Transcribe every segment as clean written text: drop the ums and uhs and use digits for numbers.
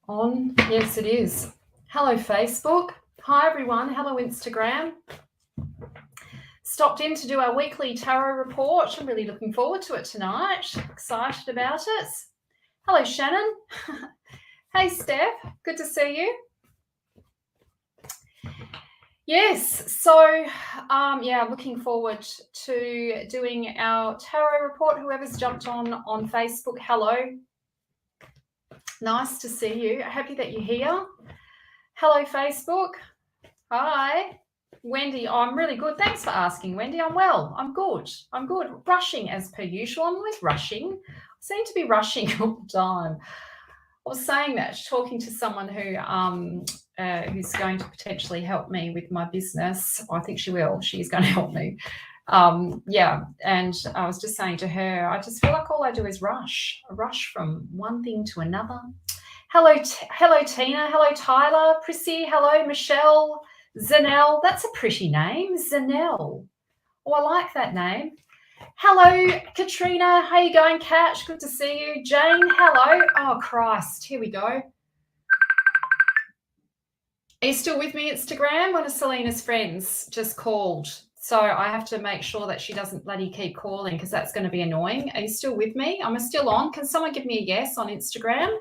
On? Yes, it is. Hello, Facebook. Hi, everyone. Hello, Instagram. Stopped in to do our weekly tarot report. I'm really looking forward to it tonight. Excited about it. Hello, Shannon. Hey, Steph. Good to see you. Yes, so I'm looking forward to doing our tarot report. Whoever's jumped on Facebook, hello. Nice to see you. Happy that you're here. Hello, Facebook. Hi. Wendy, I'm really good. Thanks for asking, Wendy. I'm well. I'm good. Rushing as per usual. I'm always rushing. I seem to be rushing all the time. I was saying that, talking to someone who's going to potentially help me with my business. I think she will. She's going to help me. And I was just saying to her, I just feel like all I do is rush. I rush from one thing to another. Hello, Tina. Hello, Tyler. Prissy. Hello, Michelle. Zanelle. That's a pretty name, Zanelle. Oh, I like that name. Hello, Katrina. How you going, Kat? Good to see you. Jane, hello. Oh, Christ. Here we go. Are you still with me, Instagram? One of Selena's friends just called. So I have to make sure that she doesn't bloody keep calling because that's going to be annoying. Are you still with me? I'm still on. Can someone give me a yes on Instagram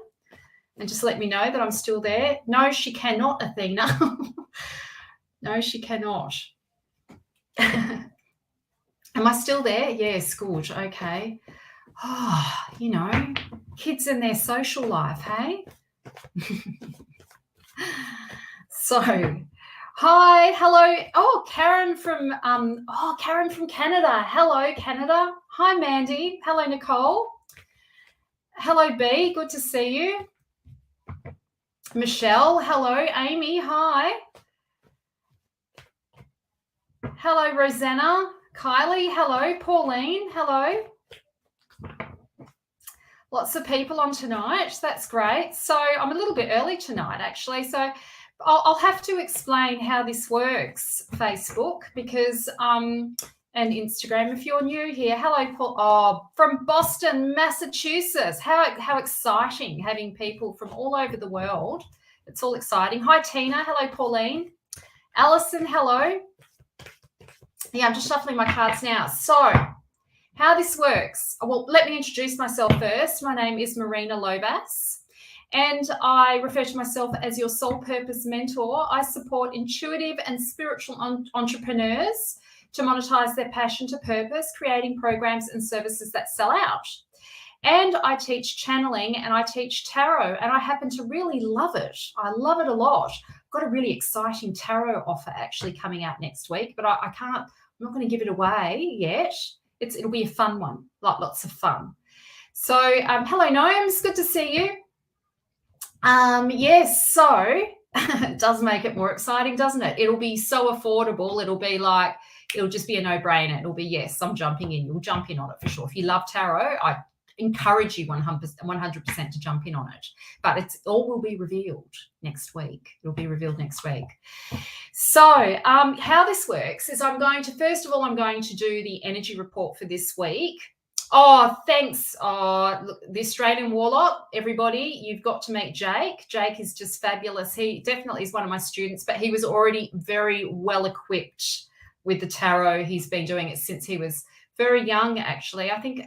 and just let me know that I'm still there? No, she cannot, Athena. No, she cannot. Am I still there? Yes, good. Okay. Oh, kids and their social life, hey? So, hi, hello. Oh, Karen from Canada. Hello, Canada. Hi, Mandy. Hello, Nicole. Hello, B. Good to see you. Michelle. Hello, Amy. Hi. Hello, Rosanna. Kylie, hello. Pauline, hello. Lots of people on tonight. That's great. So I'm a little bit early tonight, actually. So I'll have to explain how this works, Facebook, because and Instagram. If you're new here, hello, Paul. Oh, from Boston, Massachusetts. How exciting having people from all over the world. It's all exciting. Hi, Tina. Hello, Pauline. Alison, hello. Yeah, I'm just shuffling my cards now. So how this works. Well, let me introduce myself first. My name is Marina Lovasz, and I refer to myself as your soul purpose mentor. I support intuitive and spiritual entrepreneurs to monetize their passion to purpose, creating programs and services that sell out. And I teach channeling and I teach tarot, and I happen to really love it. I love it a lot. I've got a really exciting tarot offer actually coming out next week, but I'm not going to give it away yet. It'll be a fun one, like lots of fun. So hello, Gnomes. Good to see you. Yes, so it does make it more exciting, doesn't it? It'll be so affordable. It'll just be a no-brainer. It'll be, yes, I'm jumping in. You'll jump in on it for sure. If you love tarot, I encourage you 100% to jump in on it. But it all will be revealed next week. It'll be revealed next week. So how this works is I'm going to do the energy report for this week. Oh, thanks. Look, the Australian Warlock, everybody, you've got to meet Jake. Jake is just fabulous. He definitely is one of my students, but he was already very well equipped with the tarot. He's been doing it since he was very young, actually. I think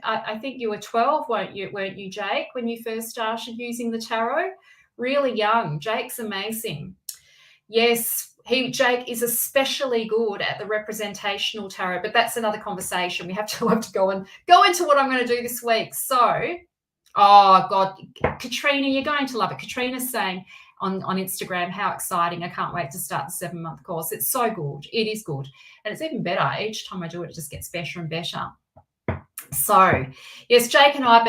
you were 12, weren't you, Jake, when you first started using the tarot? Really young. Jake's amazing. Yes, Jake is especially good at the representational tarot, but that's another conversation. We have to go into what I'm going to do this week. So, oh God, Katrina, you're going to love it. Katrina's saying on Instagram, how exciting. I can't wait to start the 7-month course. It's so good. It is good. And it's even better. Each time I do it, it just gets better and better. So, yes, Jake and I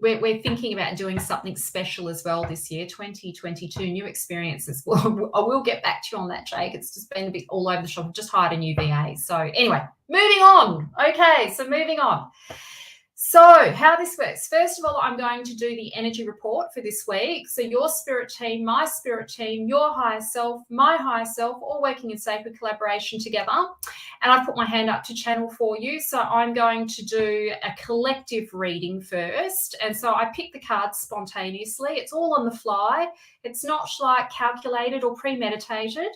we're thinking about doing something special as well this year, 2022, new experiences. Well, I will get back to you on that, Jake. It's just been a bit all over the shop. I've just hired a new VA. So anyway, moving on. Okay, so moving on. So how this works, first of all, I'm going to do the energy report for this week. So your spirit team, my spirit team, your higher self, my higher self, all working in sacred collaboration together. And I've put my hand up to channel for you. So I'm going to do a collective reading first. And so I pick the cards spontaneously. It's all on the fly. It's not like calculated or premeditated.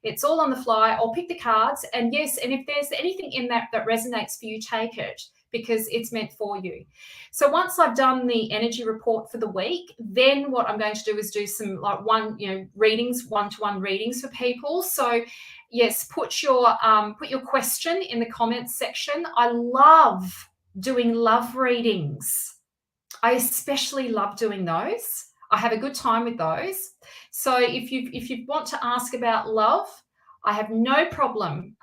It's all on the fly. I'll pick the cards. And yes, and if there's anything in that that resonates for you, take it, because it's meant for you. So once I've done the energy report for the week, then what I'm going to do is do some like readings, one-to-one readings for people. So yes, put your question in the comments section. I love doing love readings. I especially love doing those. I have a good time with those. So if you want to ask about love, I have no problem.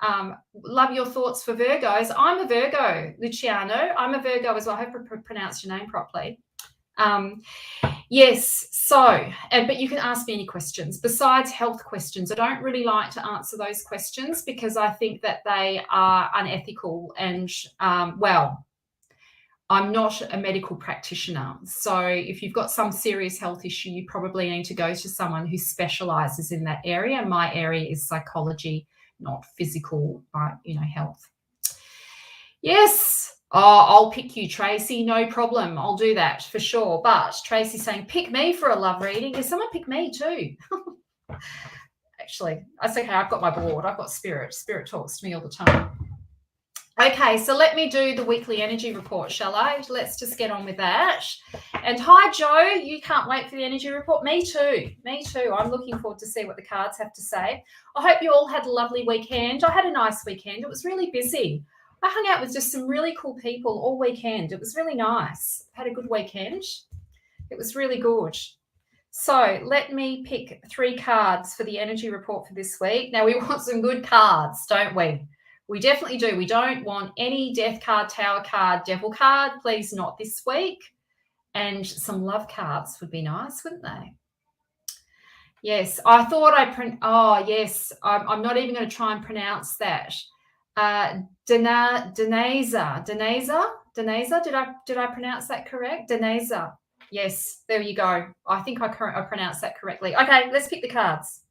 Love your thoughts for Virgos. I'm a Virgo, Luciano. I'm a Virgo as well. I hope I pronounced your name properly. Yes, so, but you can ask me any questions besides health questions. I don't really like to answer those questions because I think that they are unethical and, well, I'm not a medical practitioner. So if you've got some serious health issue, you probably need to go to someone who specializes in that area. My area is psychology, not physical, health. Yes. Oh, I'll pick you, Tracy. No problem. I'll do that for sure. But Tracy's saying, pick me for a love reading. Can someone pick me too? Actually, that's okay. I've got my board. I've got spirit. Spirit talks to me all the time. Okay, so let me do the weekly energy report, shall I? Let's just get on with that. And hi, Joe. You can't wait for the energy report. Me too. Me too. I'm looking forward to see what the cards have to say. I hope you all had a lovely weekend. I had a nice weekend. It was really busy. I hung out with just some really cool people all weekend. It was really nice. Had a good weekend. It was really good. So let me pick 3 cards for the energy report for this week. Now, we want some good cards, don't we? We definitely do. We don't want any death card, tower card, devil card. Please not this week. And some love cards would be nice, wouldn't they? Yes, I thought oh, yes. I'm not even going to try and pronounce that. Deneza. Did I pronounce that correct? Deneza. Yes, there you go. I think I pronounced that correctly. Okay, let's pick the cards.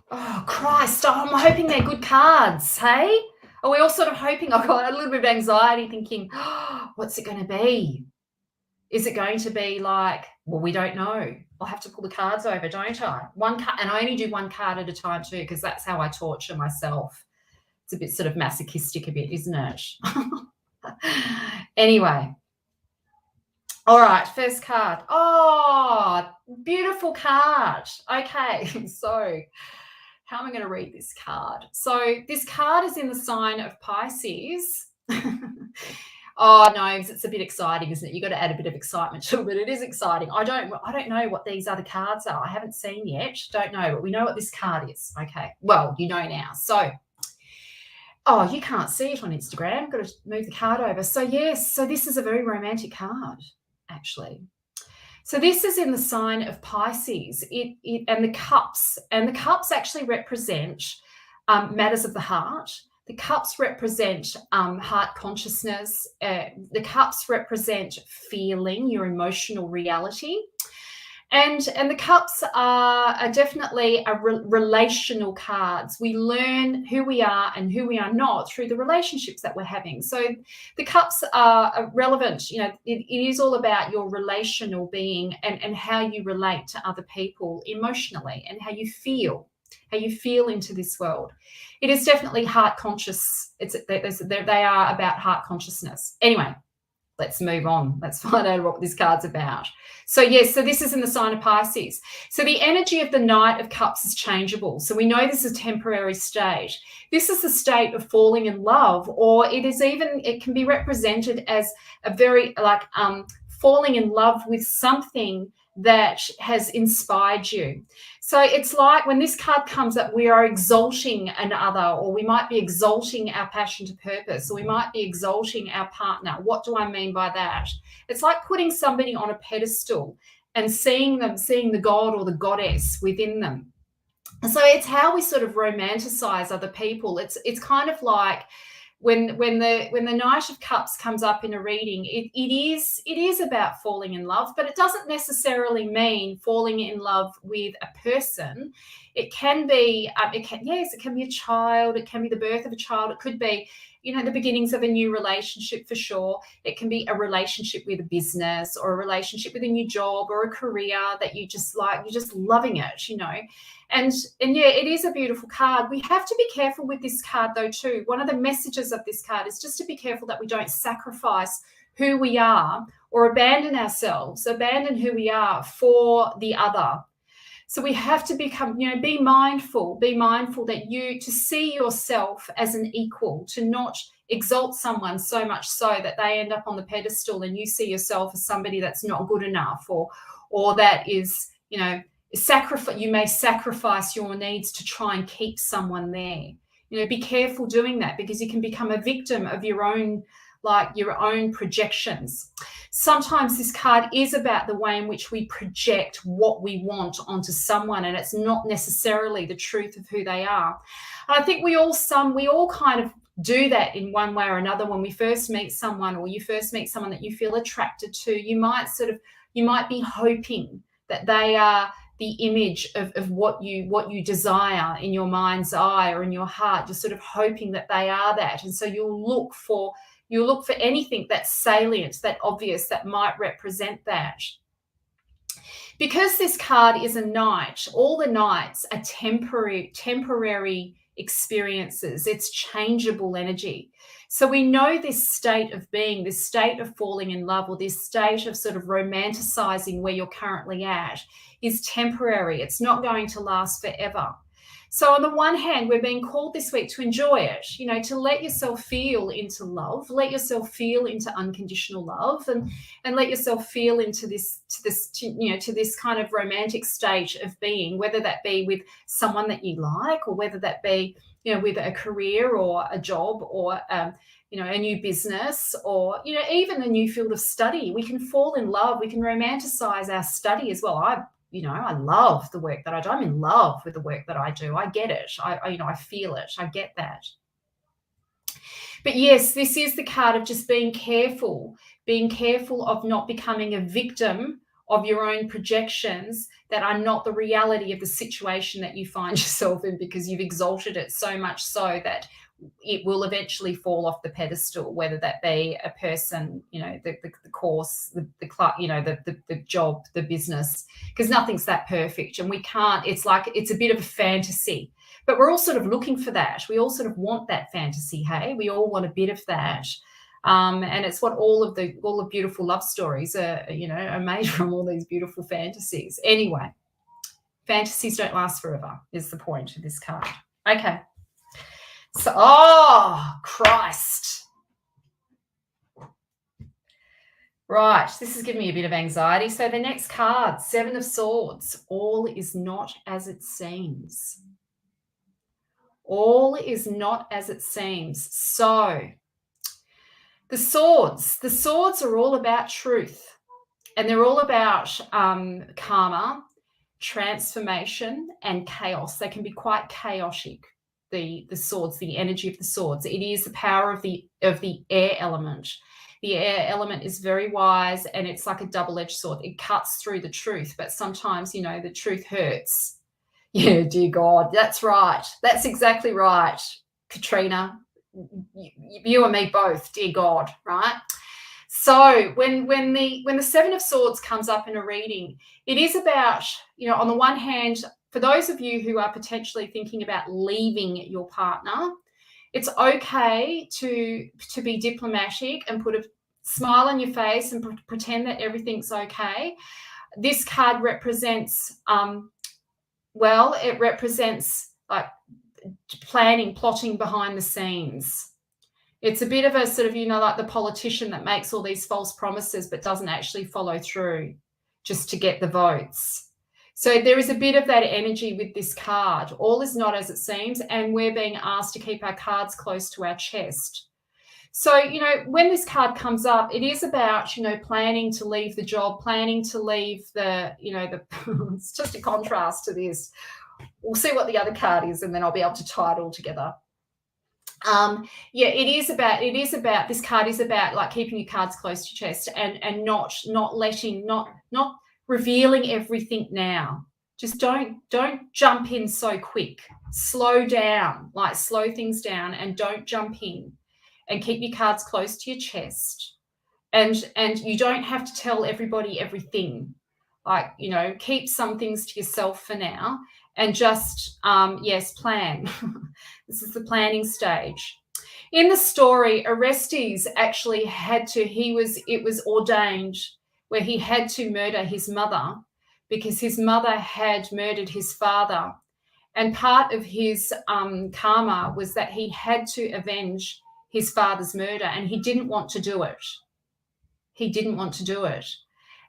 Oh, Christ. Oh, I'm hoping they're good cards, hey? Are we all sort of hoping? I got a little bit of anxiety thinking, oh, what's it going to be? Is it going to be like, well, we don't know. I'll have to pull the cards over, don't I? One card, and I only do one card at a time too, because that's how I torture myself. It's a bit sort of masochistic a bit, isn't it? Anyway. All right, first card. Oh, beautiful card. Okay, so how am I going to read this card? So this card is in the sign of Pisces. Oh, no, it's a bit exciting, isn't it? You've got to add a bit of excitement to it, but it is exciting. I don't know what these other cards are. I haven't seen yet. Don't know, but we know what this card is. Okay, well, you know now. So, oh, you can't see it on Instagram. I've got to move the card over. So, yes, so this is a very romantic card, actually. So this is in the sign of Pisces. And the cups actually represent matters of the heart. The cups represent heart consciousness. The cups represent feeling, your emotional reality. And the cups are definitely relational cards. We learn who we are and who we are not through the relationships that we're having. So the cups are relevant. You know, it is all about your relational being and how you relate to other people emotionally and how you feel into this world. It is definitely heart conscious. They are about heart consciousness. Anyway, let's move on. Let's find out what this card's about. So yes, so this is in the sign of Pisces. So the energy of the Knight of Cups is changeable. So we know this is a temporary state. This is the state of falling in love, or it can be represented as a very falling in love with something that has inspired you. So it's like when this card comes up, we are exalting another, or we might be exalting our passion to purpose, or we might be exalting our partner. What do I mean by that? It's like putting somebody on a pedestal and seeing the god or the goddess within them. And so it's how we sort of romanticize other people. It's kind of like when the Knight of Cups comes up in a reading, it is about falling in love, but it doesn't necessarily mean falling in love with a person. It can be it can be a child, it can be the birth of a child, it could be, the beginnings of a new relationship, for sure. It can be a relationship with a business, or a relationship with a new job, or a career that you just like, you're just loving it. And yeah, it is a beautiful card. We have to be careful with this card though too. One of the messages of this card is just to be careful that we don't sacrifice who we are, or abandon who we are for the other. So we have to become, be mindful that to see yourself as an equal, to not exalt someone so much so that they end up on the pedestal and you see yourself as somebody that's not good enough, or that is, you may sacrifice your needs to try and keep someone there. Be careful doing that, because you can become a victim of your own projections. Sometimes this card is about the way in which we project what we want onto someone, and it's not necessarily the truth of who they are. And I think we all kind of do that in one way or another. When we first meet someone, or you first meet someone that you feel attracted to, you might be hoping that they are the image of what you desire in your mind's eye or in your heart. You're sort of hoping that they are that, and so you'll look for anything that's salient, that obvious, that might represent that. Because this card is a knight, all the knights are temporary experiences. It's changeable energy. So we know this state of being, this state of falling in love, or this state of sort of romanticizing where you're currently at, is temporary. It's not going to last forever. So on the one hand, we're being called this week to enjoy it, to let yourself feel into love, let yourself feel into unconditional love, and let yourself feel into this kind of romantic state of being, whether that be with someone that you like, or whether that be, with a career or a job, or, a new business, or, even a new field of study. We can fall in love. We can romanticize our study as well. I love the work that I do. I'm in love with the work that I do. I get it. I feel it. I get that. But yes, this is the card of just being careful of not becoming a victim of your own projections that are not the reality of the situation that you find yourself in, because you've exalted it so much so that it will eventually fall off the pedestal, whether that be a person, the course, the club, the job, the business, because nothing's that perfect, and we can't. It's a bit of a fantasy, but we're all sort of looking for that. We all sort of want that fantasy. Hey, we all want a bit of that, and it's what all the beautiful love stories are made from, all these beautiful fantasies. Anyway, fantasies don't last forever is the point of this card. Okay. So, Christ. Right, this is giving me a bit of anxiety. So the next card, 7 of Swords. All is not as it seems. All is not as it seems. So the swords are all about truth, and they're all about karma, transformation, and chaos. They can be quite chaotic. The swords, the energy of the swords. It is the power of the air element. The air element is very wise, and it's like a double-edged sword. It cuts through the truth, but sometimes, the truth hurts. Yeah, dear God, that's right. That's exactly right, Katrina. You and me both, dear God, right? So when the 7 of Swords comes up in a reading, it is about, on the one hand, for those of you who are potentially thinking about leaving your partner, it's okay to be diplomatic and put a smile on your face and pretend that everything's okay. This card represents, it represents like planning, plotting behind the scenes. It's a bit of a sort of, like the politician that makes all these false promises but doesn't actually follow through just to get the votes. So there is a bit of that energy with this card. All is not as it seems, and we're being asked to keep our cards close to our chest. So, when this card comes up, it is about, planning to leave the job, planning to leave it's just a contrast to this. We'll see what the other card is, and then I'll be able to tie it all together. Yeah, it is about this card is about like keeping your cards close to your chest and not revealing everything now. Just don't jump in so quick. Slow down, like slow things down, and don't jump in, and keep your cards close to your chest. And you don't have to tell everybody everything. Like, you know, keep some things to yourself for now, and just yes, plan. This is the planning stage. In the story, Orestes actually it was ordained where he had to murder his mother because his mother had murdered his father. And part of his karma was that he had to avenge his father's murder, and he didn't want to do it. He didn't want to do it.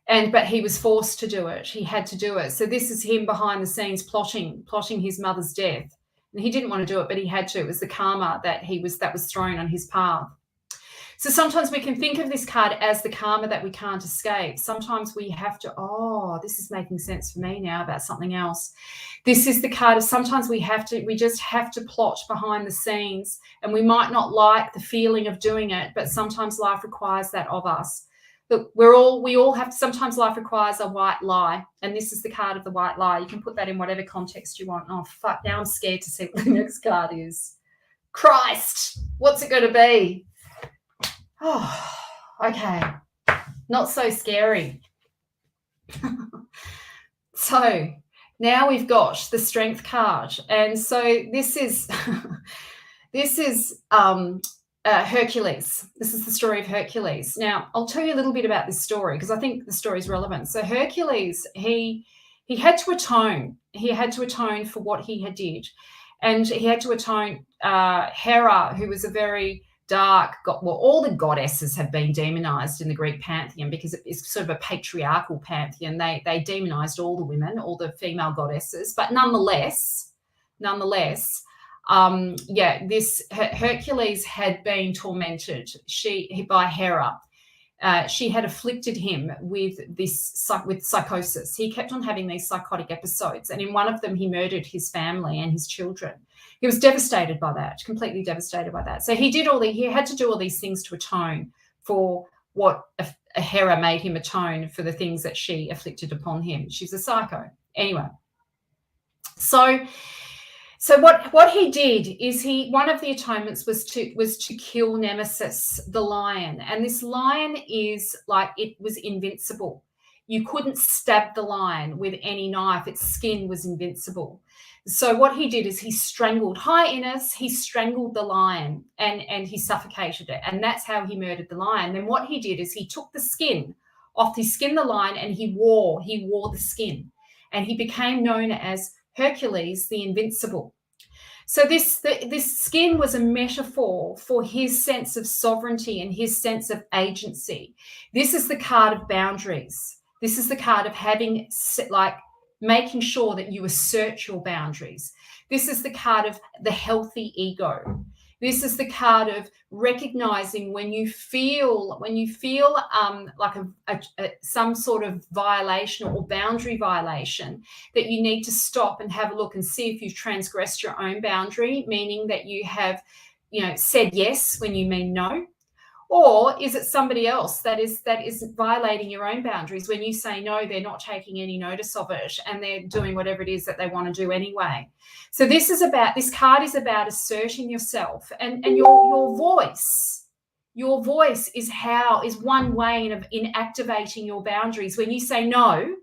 But he was forced to do it. He had to do it. So this is him behind the scenes plotting his mother's death. And he didn't want to do it, but he had to. It was the karma that was thrown on his path. So sometimes we can think of this card as the karma that we can't escape. Sometimes we have to, this is making sense for me now about something else. This is the card of sometimes we just have to plot behind the scenes, and we might not like the feeling of doing it, but sometimes life requires that of us. Look, we all have, sometimes life requires a white lie, and this is the card of the white lie. You can put that in whatever context you want. Oh, fuck, now I'm scared to see what the next card is. Christ, what's it going to be? Oh, okay. Not so scary. So now we've got the Strength card. And so this is Hercules. This is the story of Hercules. Now, I'll tell you a little bit about this story because I think the story is relevant. So Hercules, he had to atone. He had to atone for what he had did. And he had to atone Hera, who was a very dark god. Well, all the goddesses have been demonized in the Greek pantheon because it's sort of a patriarchal pantheon. They demonized all the women, all the female goddesses. But nonetheless, Hercules had been tormented by Hera. She had afflicted him with psychosis. He kept on having these psychotic episodes, and in one of them he murdered his family and his children. He was devastated by that, completely devastated by that. So he had to do all these things to atone for what Hera made him atone for the things that she afflicted upon him. She's a psycho. Anyway, so what he did is one of the atonements was to kill Nemesis, the lion. And this lion was invincible. You couldn't stab the lion with any knife. Its skin was invincible. So what he did is he strangled the lion and he suffocated it. And that's how he murdered the lion. Then what he did is he took the skin off, he skinned the lion, and he wore the skin. And he became known as Hercules the Invincible. So this skin was a metaphor for his sense of sovereignty and his sense of agency. This is the card of boundaries. This is the card of making sure that you assert your boundaries. This is the card of the healthy ego. This is the card of recognizing when you feel like some sort of violation or boundary violation, that you need to stop and have a look and see if you've transgressed your own boundary, meaning that you have, said yes when you mean no. Or is it somebody else that is violating your own boundaries? When you say no, they're not taking any notice of it and they're doing whatever it is that they want to do anyway. So this card is about asserting yourself and your voice. Your voice is one way in activating your boundaries. When you say no,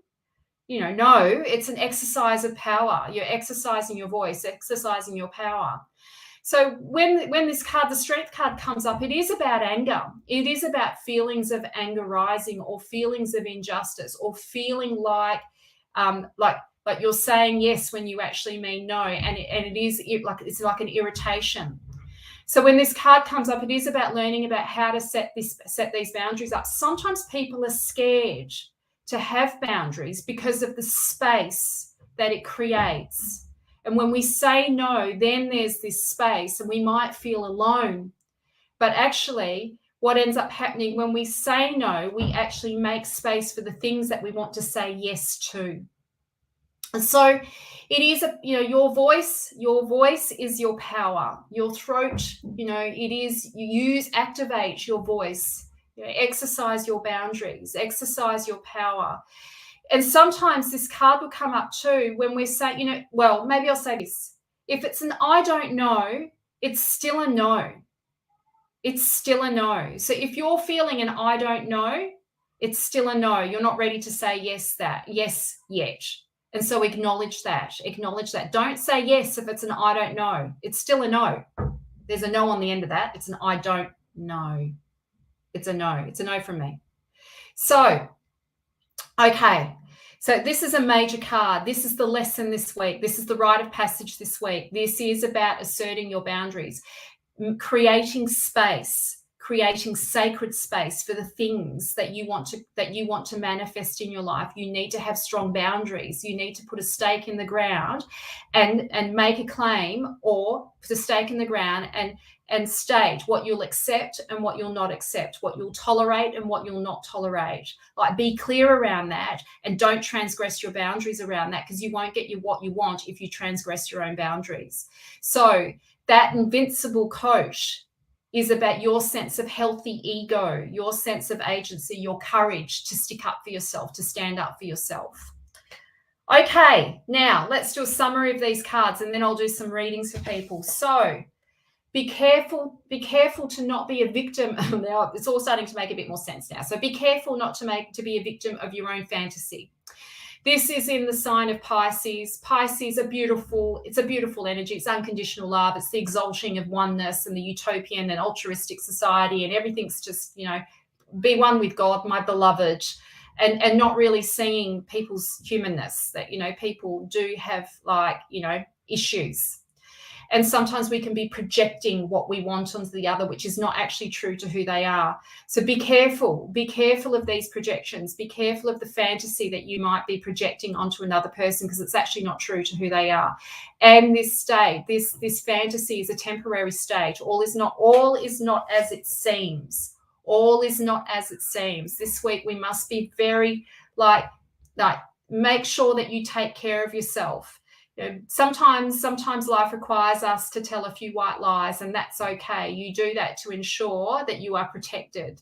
no, it's an exercise of power. You're exercising your voice, exercising your power. So when this card, the Strength card, comes up, it is about anger. It is about feelings of anger rising, or feelings of injustice, or feeling like you're saying yes when you actually mean no, and it's like an irritation. So when this card comes up, it is about learning about how to set these boundaries up. Sometimes people are scared to have boundaries because of the space that it creates. And when we say no, then there's this space and we might feel alone. But actually, what ends up happening when we say no, we actually make space for the things that we want to say yes to. And so it is, your voice is your power. Your throat, it is, activate your voice, exercise your boundaries, exercise your power. And sometimes this card will come up too when we're saying, well, maybe I'll say this. If it's an I don't know, it's still a no. It's still a no. So if you're feeling an I don't know, it's still a no. You're not ready to say yes yet. And so acknowledge that. Don't say yes if it's an I don't know. It's still a no. There's a no on the end of that. It's an I don't know. It's a no. It's a no from me. So, okay. So this is a major card. This is the lesson this week. This is the rite of passage this week. This is about asserting your boundaries, creating space, creating sacred space for the things that you want to manifest in your life. You need to have strong boundaries. You need to put a stake in the ground and make a claim, or put a stake in the ground and state what you'll accept and what you'll not accept, what you'll tolerate and what you'll not tolerate. Like, be clear around that, and don't transgress your boundaries around that, because you won't get what you want if you transgress your own boundaries. So that invincible coat is about your sense of healthy ego, your sense of agency, your courage to stick up for yourself, to stand up for yourself. Okay, now let's do a summary of these cards, and then I'll do some readings for people. So be careful to not be a victim. Now it's all starting to make a bit more sense now. So be careful not to be a victim of your own fantasy. This is in the sign of Pisces. Pisces are beautiful. It's a beautiful energy. It's unconditional love. It's the exalting of oneness and the utopian and altruistic society, and everything's just, be one with God, my beloved, and not really seeing people's humanness, that, people do have issues. And sometimes we can be projecting what we want onto the other, which is not actually true to who they are. So be careful of these projections. Be careful of the fantasy that you might be projecting onto another person, because it's actually not true to who they are. And this state, this fantasy is a temporary state. All is not as it seems. All is not as it seems. This week we must be very make sure that you take care of yourself. Sometimes life requires us to tell a few white lies, and that's okay. You do that to ensure that you are protected.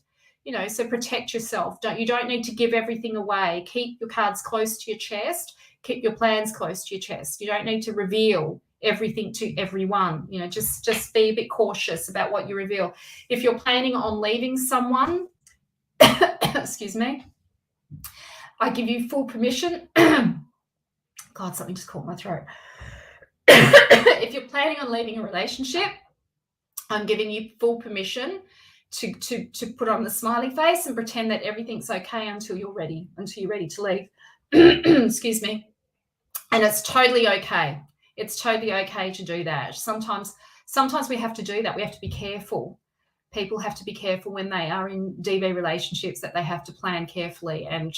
So protect yourself. You don't need to give everything away. Keep your cards close to your chest. Keep your plans close to your chest. You don't need to reveal everything to everyone. Just be a bit cautious about what you reveal. If you're planning on leaving someone, excuse me, I give you full permission. God, something just caught my throat. If you're planning on leaving a relationship, I'm giving you full permission to put on the smiley face and pretend that everything's okay until you're ready to leave. Excuse me. And it's totally okay. It's totally okay to do that. Sometimes we have to do that. We have to be careful. People have to be careful when they are in DV relationships, that they have to plan carefully and,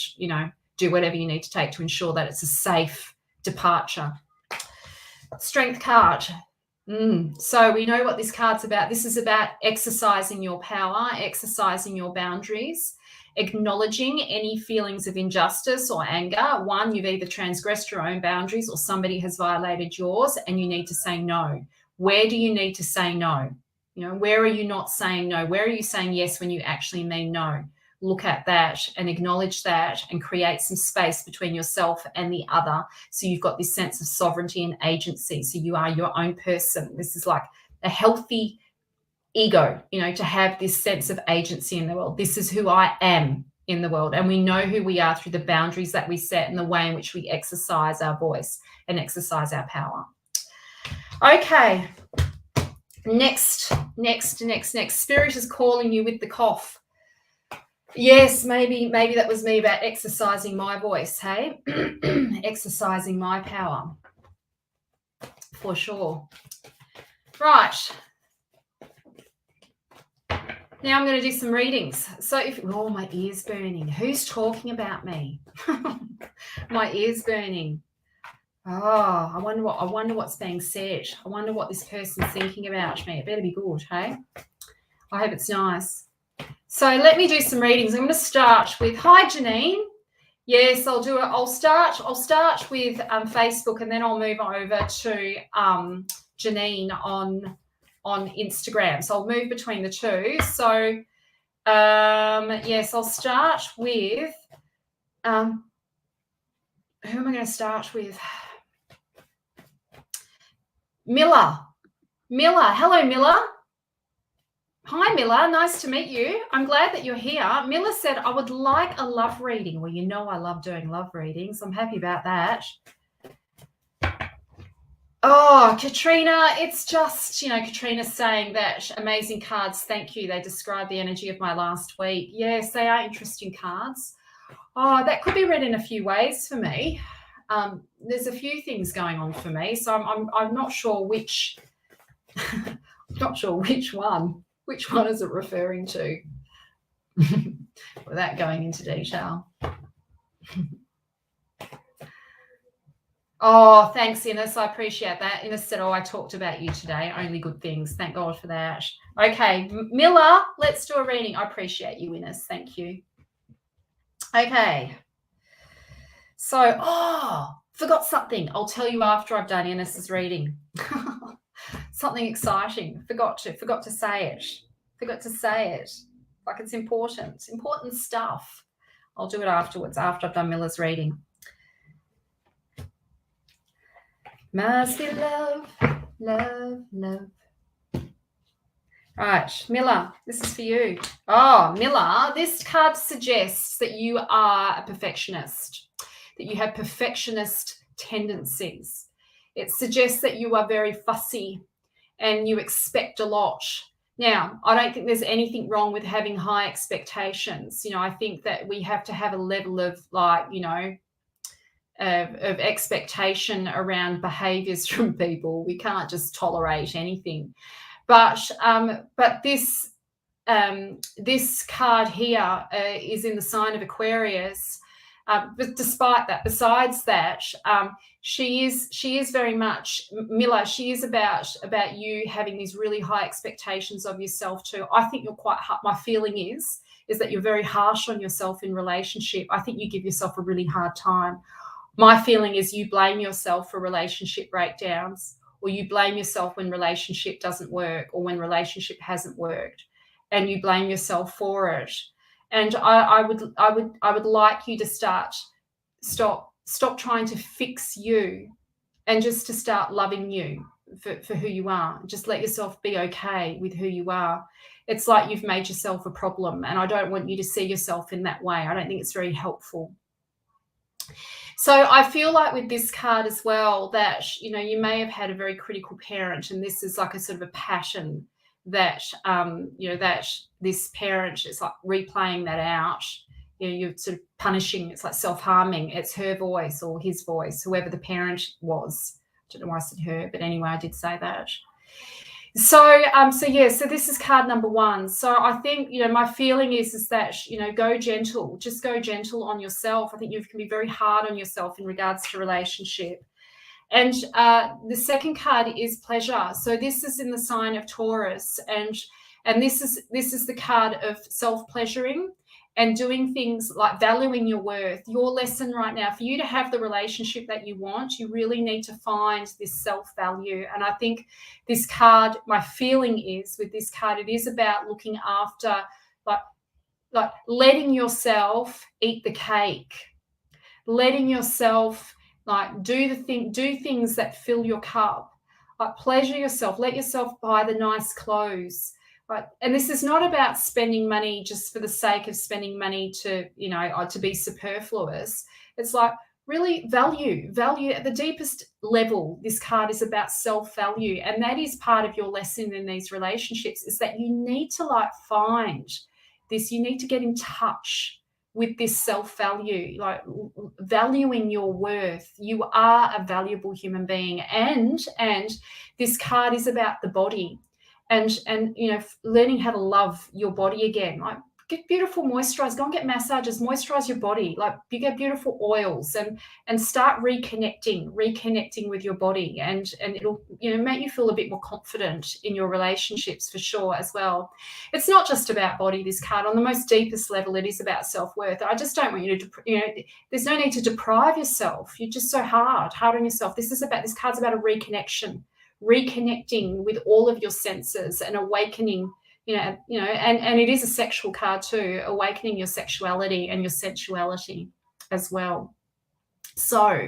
do whatever you need to take to ensure that it's a safe departure. Strength card. So we know what this card's about. This is about exercising your power, exercising your boundaries, acknowledging any feelings of injustice or anger. One, you've either transgressed your own boundaries or somebody has violated yours, and you need to say no. Where do you need to say no? Where are you not saying no? Where are you saying yes when you actually mean no? Look at that and acknowledge that, and create some space between yourself and the other, so you've got this sense of sovereignty and agency, so you are your own person. This is like a healthy ego, to have this sense of agency in the world. This is who I am in the world, and we know who we are through the boundaries that we set and the way in which we exercise our voice and exercise our power. Okay, next. Spirit is calling you with the cough. Yes, maybe that was me about exercising my voice, hey? Exercising my power. For sure. Right. Now I'm going to do some readings. So my ear's burning. Who's talking about me? My ear's burning. Oh, I wonder what's being said. I wonder what this person's thinking about me. It better be good, hey? I hope it's nice. So let me do some readings. I'm going to start with, hi, Janine. Yes, I'll do it. I'll start with Facebook, and then I'll move over to Janine on Instagram. So I'll move between the two. So yes, I'll start with who am I going to start with? Miller. Hello, Miller. Hi, Miller. Nice to meet you. I'm glad that you're here. Miller said, I would like a love reading. Well, you know I love doing love readings. I'm happy about that. Oh, Katrina, it's just, Katrina's saying that amazing cards. Thank you. They describe the energy of my last week. Yes, they are interesting cards. Oh, that could be read in a few ways for me. There's a few things going on for me, so I'm not sure which one. Which one is it referring to? Without going into detail. Oh, thanks, Ines. I appreciate that. Ines said, I talked about you today. Only good things. Thank God for that. Okay, Miller, let's do a reading. I appreciate you, Ines. Thank you. Okay. So, forgot something. I'll tell you after I've done Ines's reading. Something exciting. Forgot to say it. Like it's important stuff. I'll do it afterwards, after I've done Miller's reading. Must be love, love, love. Right, Miller, this is for you. Oh, Miller, this card suggests that you are a perfectionist, that you have perfectionist tendencies. It suggests that you are very fussy and you expect a lot. Now, I don't think there's anything wrong with having high expectations. I think that we have to have a level of of expectation around behaviors from people. We can't just tolerate anything. But this card here is in the sign of Aquarius. But besides that, she is very much, Miller, she is about you having these really high expectations of yourself too. I think you're quite hard. My feeling is that you're very harsh on yourself in relationship. I think you give yourself a really hard time. My feeling is you blame yourself for relationship breakdowns, or you blame yourself when relationship doesn't work, or when relationship hasn't worked, and you blame yourself for it. And I would like you to stop trying to fix you, and just to start loving you for who you are. Just let yourself be okay with who you are. It's like you've made yourself a problem, and I don't want you to see yourself in that way. I don't think it's very helpful. So I feel like with this card as well that, you may have had a very critical parent, and this is like a sort of a pattern that, that this parent is like replaying that out. You're sort of punishing, it's like self-harming. It's her voice or his voice, whoever the parent was. I don't know why I said her, but anyway, I did say that. So this is card number 1. So I think, my feeling is that, go gentle, just go gentle on yourself. I think you can be very hard on yourself in regards to relationship. And the second card is pleasure. So this is in the sign of Taurus, and this is the card of self-pleasuring and doing things like valuing your worth. Your lesson right now, for you to have the relationship that you want, you really need to find this self-value. And I think this card, my feeling is with this card, it is about looking after, like letting yourself eat the cake, letting yourself do things that fill your cup, like pleasure yourself, let yourself buy the nice clothes. Right. And this is not about spending money just for the sake of spending money to be superfluous. It's like really value at the deepest level. This card is about self-value. And that is part of your lesson in these relationships, is that you need to find this, you need to get in touch with this self-value, like valuing your worth. You are a valuable human being. And this card is about the body. And learning how to love your body again, like get beautiful moisturize. Go and get massages, moisturize your body. Like, you get beautiful oils and start reconnecting with your body, and it'll, you know, make you feel a bit more confident in your relationships for sure as well. It's not just about body, this card. On the most deepest level, it is about self-worth. I just don't want you to, you know, there's no need to deprive yourself. You're just so hard on yourself. This card's about a reconnecting with all of your senses and awakening, and it is a sexual card too, awakening your sexuality and your sensuality as well. So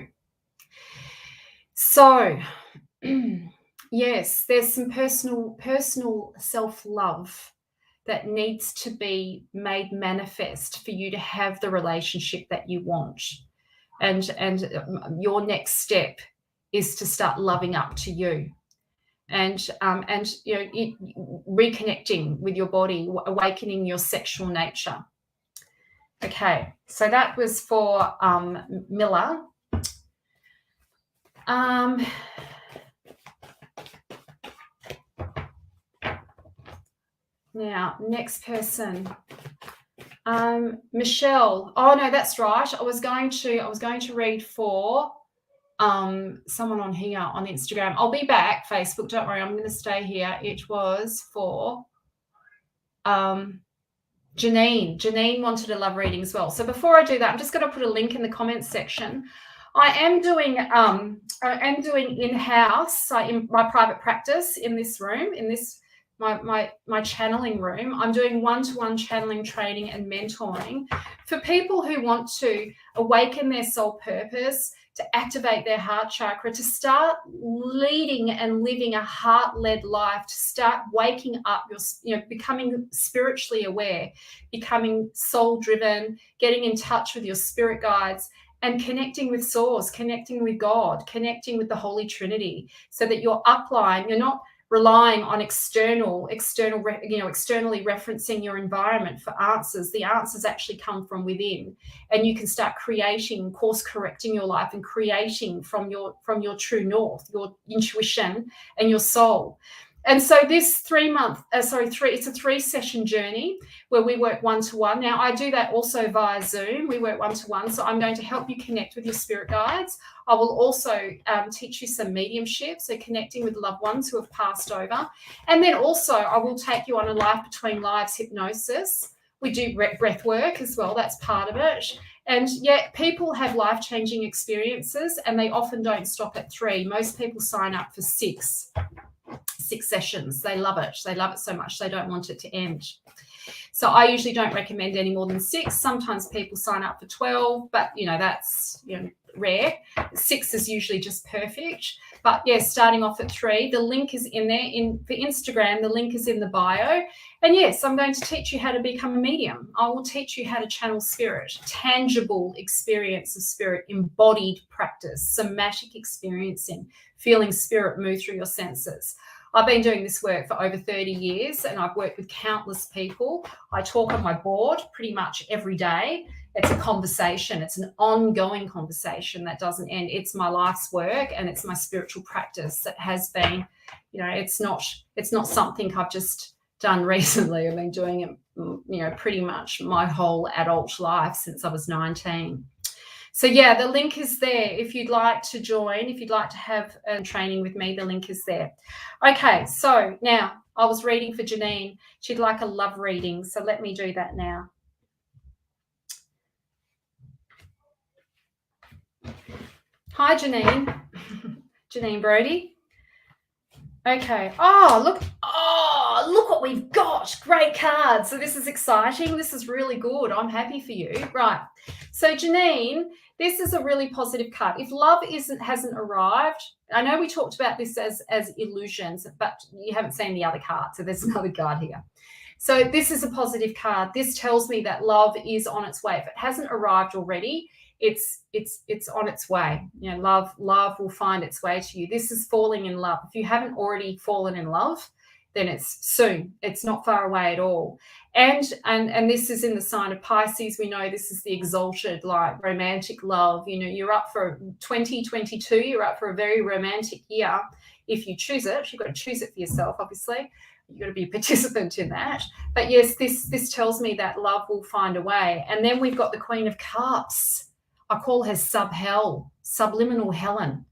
yes, there's some personal self-love that needs to be made manifest for you to have the relationship that you want. And your next step is to start loving up to you. And reconnecting with your body, awakening your sexual nature. Okay, so that was for Miller. Now, next person, Michelle. Oh no, that's right. I was going to read for someone on here on Instagram. I'll be back, Facebook, don't worry, I'm going to stay here. It was for Janine. Janine wanted a love reading as well. So before I do that, I'm just going to put a link in the comments section. I am doing in-house, in my private practice, in this room, in this my channeling room. I'm doing one-to-one channeling training and mentoring for people who want to awaken their soul purpose, to activate their heart chakra, to start leading and living a heart-led life, to start waking up, becoming spiritually aware, becoming soul-driven, getting in touch with your spirit guides, and connecting with Source, connecting with God, connecting with the Holy Trinity, so that your upline, you're not relying on externally referencing your environment for answers. The answers actually come from within, and you can start creating, course correcting your life and creating from your true north, your intuition and your soul. And so this it's a 3-session journey where we work one-to-one. Now, I do that also via Zoom. We work one-to-one. So I'm going to help you connect with your spirit guides. I will also teach you some mediumship, so connecting with loved ones who have passed over. And then also I will take you on a life between lives hypnosis. We do breath work as well. That's part of it. And yet people have life-changing experiences, and they often don't stop at 3. Most people sign up for 6 sessions. They love it. They love it so much they don't want it to end. So I usually don't recommend any more than 6. Sometimes people sign up for 12, but that's rare. 6 is usually just perfect. But yes, starting off at 3. The link is in there. For Instagram, the link is in the bio. And yes, I'm going to teach you how to become a medium. I will teach you how to channel spirit, tangible experience of spirit, embodied practice, somatic experiencing, feeling spirit move through your senses. I've been doing this work for over 30 years, and I've worked with countless people. I talk on my board pretty much every day. It's a conversation. It's an ongoing conversation that doesn't end. It's my life's work, and it's my spiritual practice that has been, it's not something I've just done recently. I've been doing it, pretty much my whole adult life since I was 19. So yeah, the link is there. If you'd like to join, if you'd like to have a training with me, the link is there. Okay, so now I was reading for Janine. She'd like a love reading, so let me do that now. Hi, Janine. Janine Brody. Okay. Oh, look what we've got. Great cards. So this is exciting. This is really good. I'm happy for you. Right. So Janine, this is a really positive card. If love hasn't arrived, I know we talked about this as illusions, but you haven't seen the other card. So there's another card here. So this is a positive card. This tells me that love is on its way. If it hasn't arrived already, it's on its way. Love will find its way to you. This is falling in love. If you haven't already fallen in love, then it's soon. It's not far away at all. And this is in the sign of Pisces. We know this is the exalted, like romantic love. You're up for 2022. You're up for a very romantic year. If you choose it, you've got to choose it for yourself, obviously. You've got to be a participant in that. But yes, this tells me that love will find a way. And then we've got the Queen of Cups. I call her sub-hell, subliminal Helen.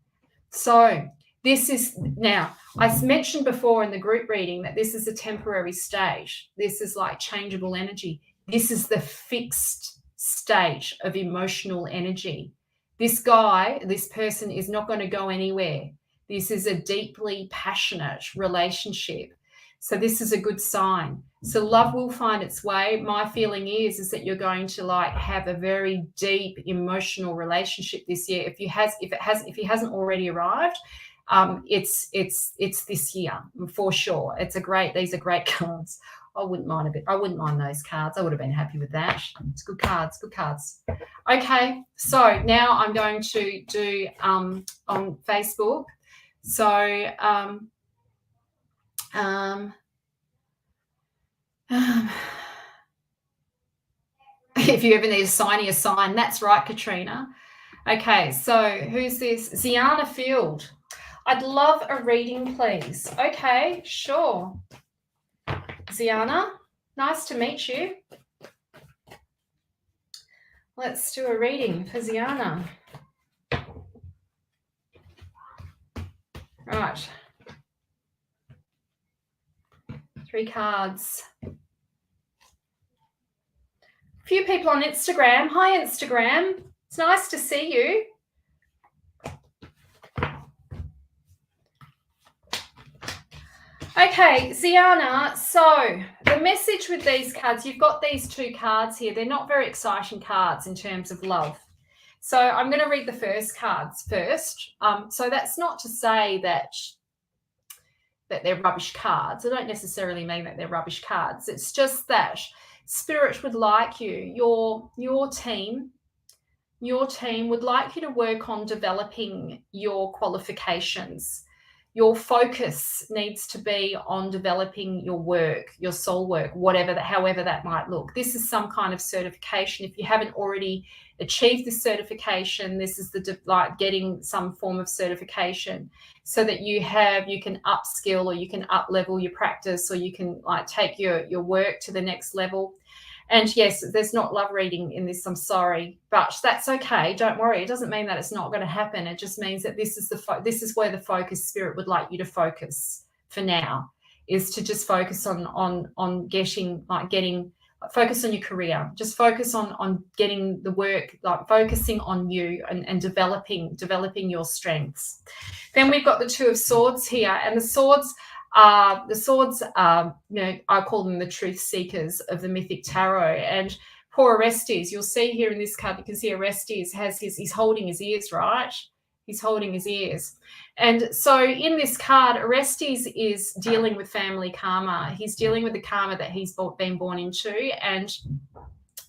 So this is, now, I mentioned before in the group reading that this is a temporary stage. This is like changeable energy. This is the fixed stage of emotional energy. This guy, this person is not going to go anywhere. This is a deeply passionate relationship. So this is a good sign. So love will find its way. My feeling is that you're going to like have a very deep emotional relationship this year. If he hasn't already arrived, it's this year for sure. These are great cards. I wouldn't mind those cards. I would have been happy with that. It's good cards. Okay, so now I'm going to do on Facebook. So if you ever need a sign, that's right, Katrina. Okay, so who's this? Ziana Field. I'd love a reading, please. Okay, sure. Ziana, nice to meet you. Let's do a reading for Ziana. Right. 3 cards. A few people on Instagram. Hi, Instagram. It's nice to see you. Okay, Ziana, so the message with these cards, you've got these 2 cards here. They're not very exciting cards in terms of love. So I'm going to read the first cards first. So that's not to say that they're rubbish cards. I don't necessarily mean that they're rubbish cards. It's just that Spirit would like you, your team would like you to work on developing your qualifications. Your focus needs to be on developing your work, your soul work, however that might look. This is some kind of certification. If you haven't already achieved this certification, this is like getting some form of certification so that you can upskill or you can up level your practice, or you can like take your work to the next level. And yes, there's not love reading in this, I'm sorry, but that's okay. Don't worry. It doesn't mean that it's not going to happen. It just means that this is where the focus Spirit would like you to focus for now, is to just focus on getting focus on your career. Just focus on getting the work, like focusing on you and developing your strengths. Then we've got the 2 of Swords here, and the swords are, I call them the truth seekers of the mythic tarot. And poor Orestes, you'll see here in this card, you can see Orestes he's holding his ears, right? He's holding his ears. And so in this card, Orestes is dealing with family karma. He's dealing with the karma that he's been born into, and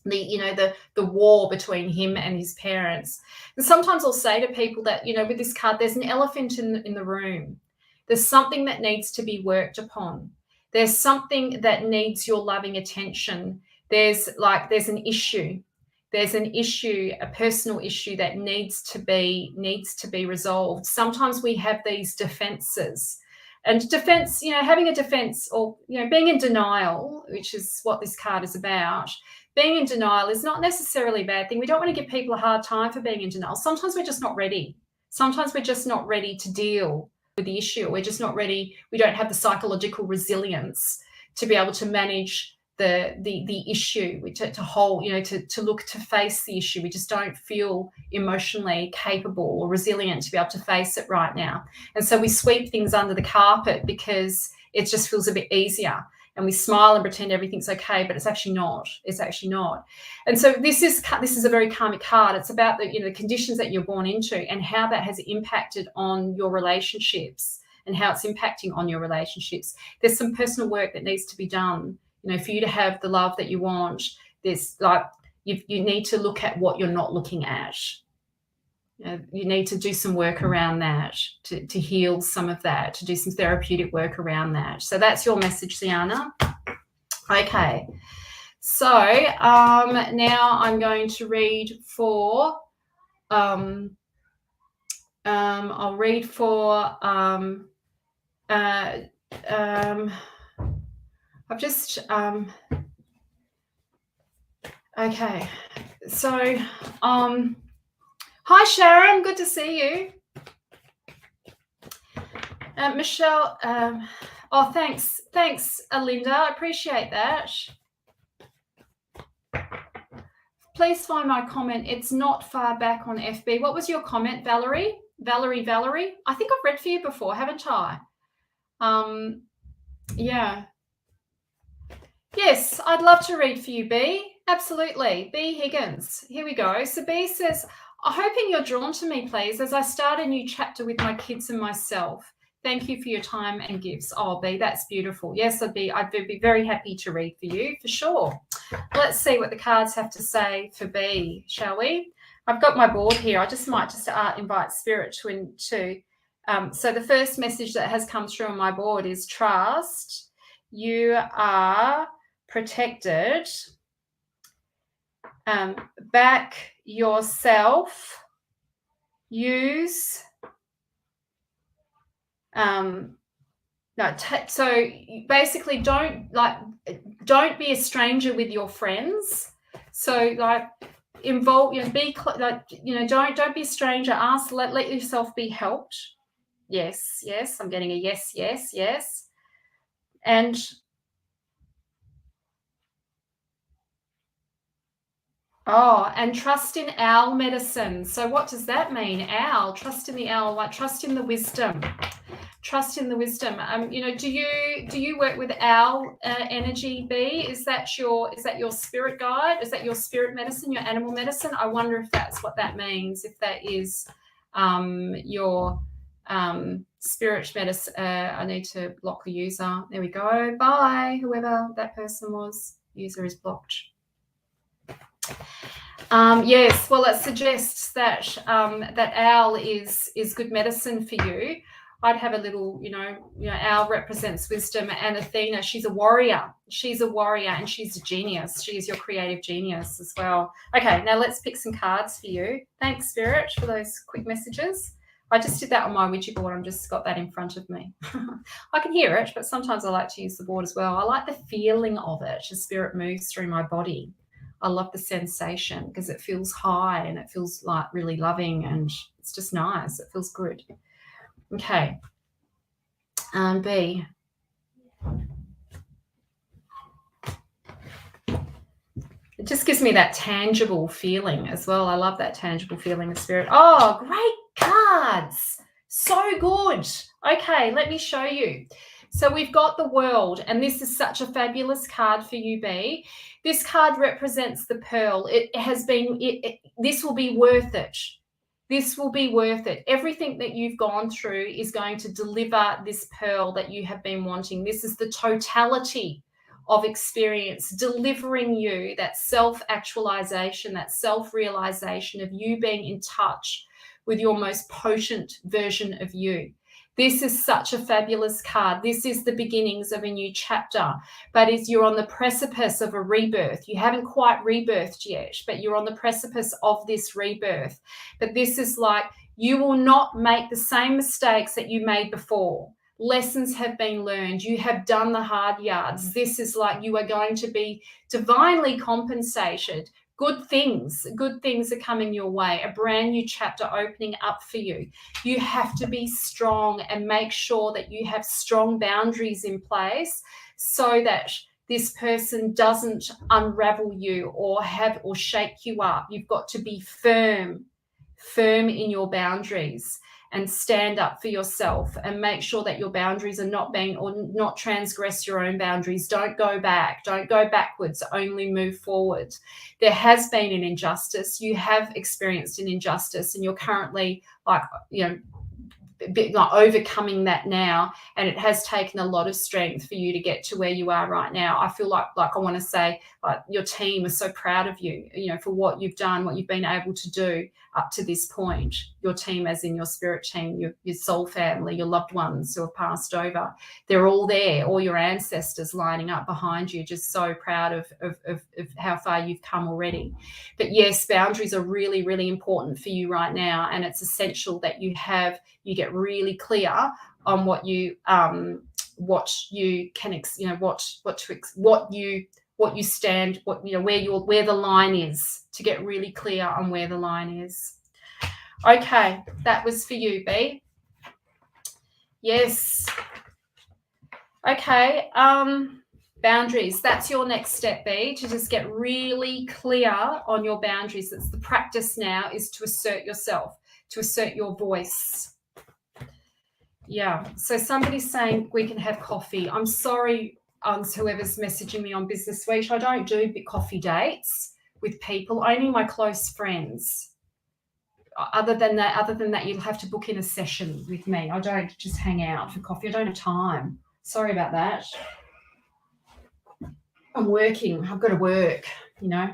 the war between him and his parents. And sometimes I'll say to people that, with this card, there's an elephant in the room. There's something that needs to be worked upon. There's something that needs your loving attention. There's an issue. There's an issue, a personal issue that needs to be resolved. Sometimes we have these defenses. And defense, having a defense, or being in denial, which is what this card is about. Being in denial is not necessarily a bad thing. We don't want to give people a hard time for being in denial. Sometimes we're just not ready. Sometimes we're just not ready to deal with the issue. We're just not ready. We don't have the psychological resilience to be able to manage the issue, to look to face the issue. We just don't feel emotionally capable or resilient to be able to face it right now. And so we sweep things under the carpet because it just feels a bit easier. And we smile and pretend everything's okay, but it's actually not. It's actually not. And so this is a very karmic card. It's about the conditions that you're born into and how that has impacted on your relationships and how it's impacting on your relationships. There's some personal work that needs to be done, for you to have the love that you want. There's you need to look at what you're not looking at. You need to do some work around that to heal some of that, to do some therapeutic work around that. So that's your message, Ziana. Okay. So now I'm going to read for, I'll read for, I've just okay. So hi Sharon, good to see you. Michelle, oh thanks, Linda, I appreciate that. Please find my comment. It's not far back on FB. What was your comment, Valerie? Valerie. I think I've read for you before, haven't I? Yeah. Yes, I'd love to read for you, B. Absolutely. B Higgins. Here we go. So B says, I'm hoping you're drawn to me, please, as I start a new chapter with my kids and myself. Thank you for your time and gifts. Oh, B, that's beautiful. Yes, I'd be very happy to read for you, for sure. Let's see what the cards have to say for B, shall we? I've got my board here. I just might invite Spirit to so the first message that has come through on my board is trust. You are protected. Back yourself. Use so basically don't be a stranger with your friends. So involve, don't be a stranger. Ask, let yourself be helped. Yes, I'm getting a yes. And and trust in owl medicine. So what does that mean? Owl, trust in the owl, trust in the wisdom. Trust in the wisdom. Do you work with owl energy, B? Is that your spirit guide? Is that your spirit medicine, your animal medicine? I wonder if that's what that means. If that is your spirit medicine. I need to block the user. There we go. Bye, whoever that person was. User is blocked. Yes, well, it suggests that that owl is good medicine for you. I'd have a little, owl represents wisdom, and Athena, she's a warrior. She's a warrior, and she's a genius. She is your creative genius as well. Okay, now let's pick some cards for you. Thanks, Spirit, for those quick messages. I just did that on my Ouija board. I've just got that in front of me. I can hear it, but sometimes I like to use the board as well. I like the feeling of it as Spirit moves through my body. I love the sensation because it feels high and it feels like really loving, and it's just nice. It feels good. Okay. B. It just gives me that tangible feeling as well. I love that tangible feeling of Spirit. Oh, great cards. So good. Okay, let me show you. So we've got the World, and this is such a fabulous card for you, B. This card represents the pearl. This will be worth it. This will be worth it. Everything that you've gone through is going to deliver this pearl that you have been wanting. This is the totality of experience, delivering you that self-actualization, that self-realization of you being in touch with your most potent version of you. This is such a fabulous card. This is the beginnings of a new chapter, but you're on the precipice of a rebirth. You haven't quite rebirthed yet, but you're on the precipice of this rebirth. But this is like, you will not make the same mistakes that you made before. Lessons have been learned. You have done the hard yards. This is like, you are going to be divinely compensated. Good things are coming your way. A brand new chapter opening up for you. You have to be strong and make sure that you have strong boundaries in place so that this person doesn't unravel you or shake you up. You've got to be firm in your boundaries and stand up for yourself and make sure that your boundaries are not transgress your own boundaries. Don't go back. Don't go backwards. Only move forward. There has been an injustice. You have experienced an injustice, and you're currently overcoming that now, and it has taken a lot of strength for you to get to where you are right now. I feel like I want to say, your team is so proud of you, for what you've done, what you've been able to do up to this point. Your team, as in your spirit team, your soul family, your loved ones who have passed over, they're all there, all your ancestors lining up behind you, just so proud of how far you've come already. But yes, boundaries are really, really important for you right now, and it's essential that you get really clear on what you can, what you stand, where the line is, to get really clear on where the line is. Okay, that was for you, B. Yes. Okay, boundaries. That's your next step, B, to just get really clear on your boundaries. It's the practice now, is to assert yourself, to assert your voice. Yeah, so somebody's saying we can have coffee. I'm sorry, whoever's messaging me on Business Suite. I don't do coffee dates with people, only my close friends. Other than that, you'll have to book in a session with me. I don't just hang out for coffee. I don't have time. Sorry about that. I'm working. I've got to work, you know.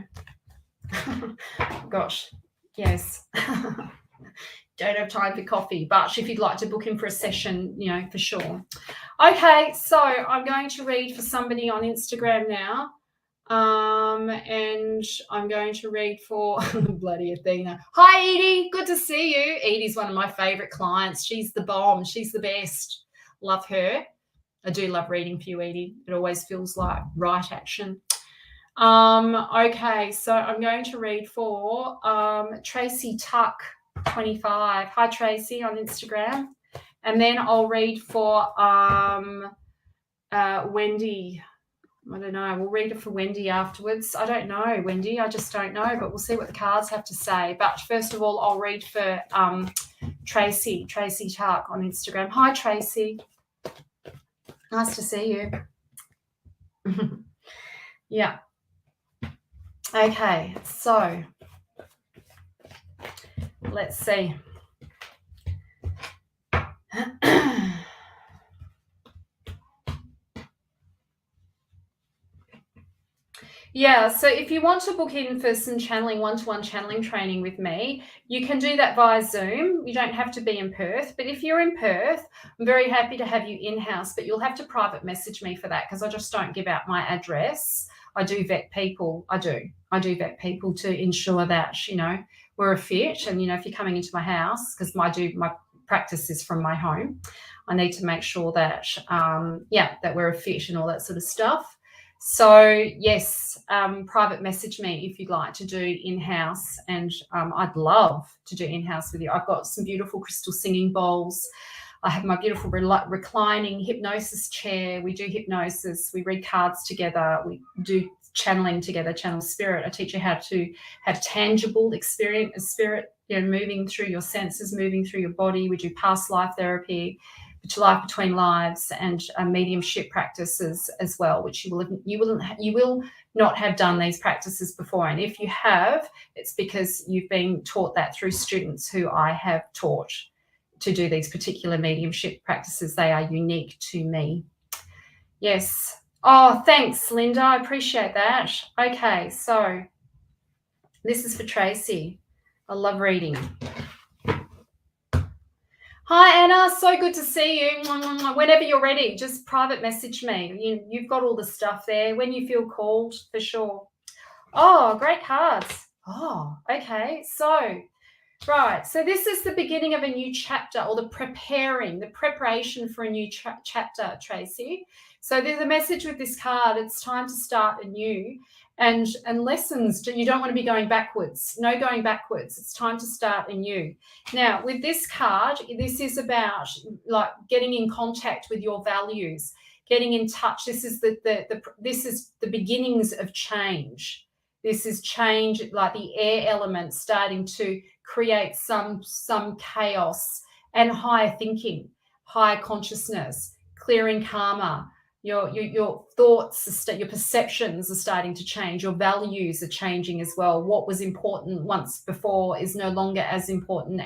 Gosh, yes. Don't have time for coffee, but if you'd like to book in for a session, you know, for sure. Okay, so I'm going to read for somebody on Instagram now. And I'm going to read for bloody Athena. Hi, Edie. Good to see you. Edie's one of my favorite clients. She's the bomb. She's the best. Love her. I do love reading for you, Edie. It always feels like right action. Okay, so I'm going to read for Tracy Tuck 25. Hi, Tracy, on Instagram. And then I'll read for Wendy. I don't know. We'll read it for Wendy afterwards. I don't know, Wendy. I just don't know, but we'll see what the cards have to say. But first of all, I'll read for Tracy Tuck on Instagram. Hi, Tracy. Nice to see you. Yeah. Okay, so let's see. Yeah, so if you want to book in for some channeling, one-to-one channeling training with me, you can do that via Zoom. You don't have to be in Perth. But if you're in Perth, I'm very happy to have you in-house, but you'll have to private message me for that, because I just don't give out my address. I do vet people. I do vet people to ensure that, you know, we're a fit. And, you know, if you're coming into my house, because my practice is from my home, I need to make sure that, that we're a fit and all that sort of stuff. So, yes, private message me if you'd like to do in-house, and I'd love to do in-house with you. I've got some beautiful crystal singing bowls. I have my beautiful reclining hypnosis chair. We do hypnosis. We read cards together. We do channeling together, channel spirit. I teach you how to have tangible experience, spirit, you know, moving through your senses, moving through your body. We do past life therapy, life between lives, and mediumship practices as well, which you will not have done these practices before. And if you have, it's because you've been taught that through students who I have taught to do these particular mediumship practices. They are unique to me. Yes. Oh, thanks, Linda. I appreciate that. Okay, so this is for Tracy. I love reading. Hi, Anna. So good to see you. Whenever you're ready, just private message me. You've got all the stuff there when you feel called, for sure. Oh, great cards. Oh, okay. So, right. So this is the beginning of a new chapter, or the preparation for a new chapter, Tracy. So there's a message with this card. It's time to start anew. And lessons, you don't want to be going backwards. No going backwards. It's time to start anew. Now, with this card, this is about like getting in contact with your values, getting in touch. This is this is the beginnings of change. This is change, like the air element starting to create some chaos, and higher thinking, higher consciousness, clearing karma. Your thoughts, your perceptions are starting to change. Your values are changing as well. What was important once before is no longer as important,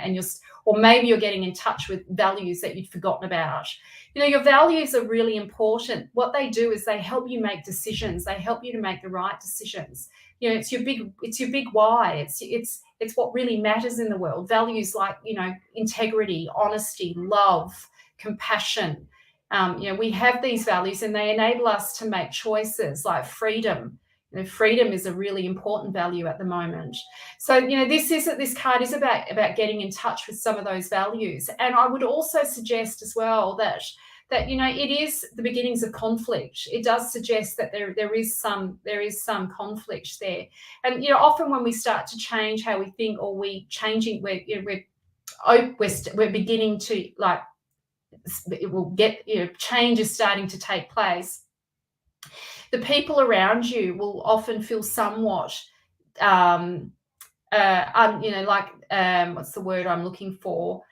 or maybe you're getting in touch with values that you'd forgotten about. You know, your values are really important. What they do is they help you make decisions. They help you to make the right decisions. You know, it's your big why. It's what really matters in the world. Values like, you know, integrity, honesty, love, compassion. You know, we have these values, and they enable us to make choices like freedom, Freedom is a really important value at the moment. So, this card is about getting in touch with some of those values. And I would also suggest as well that it is the beginnings of conflict. It does suggest that there is some conflict there. And often when we start to change how we think, or we're beginning to, like, it will get, change is starting to take place. The people around you will often feel somewhat, what's the word I'm looking for?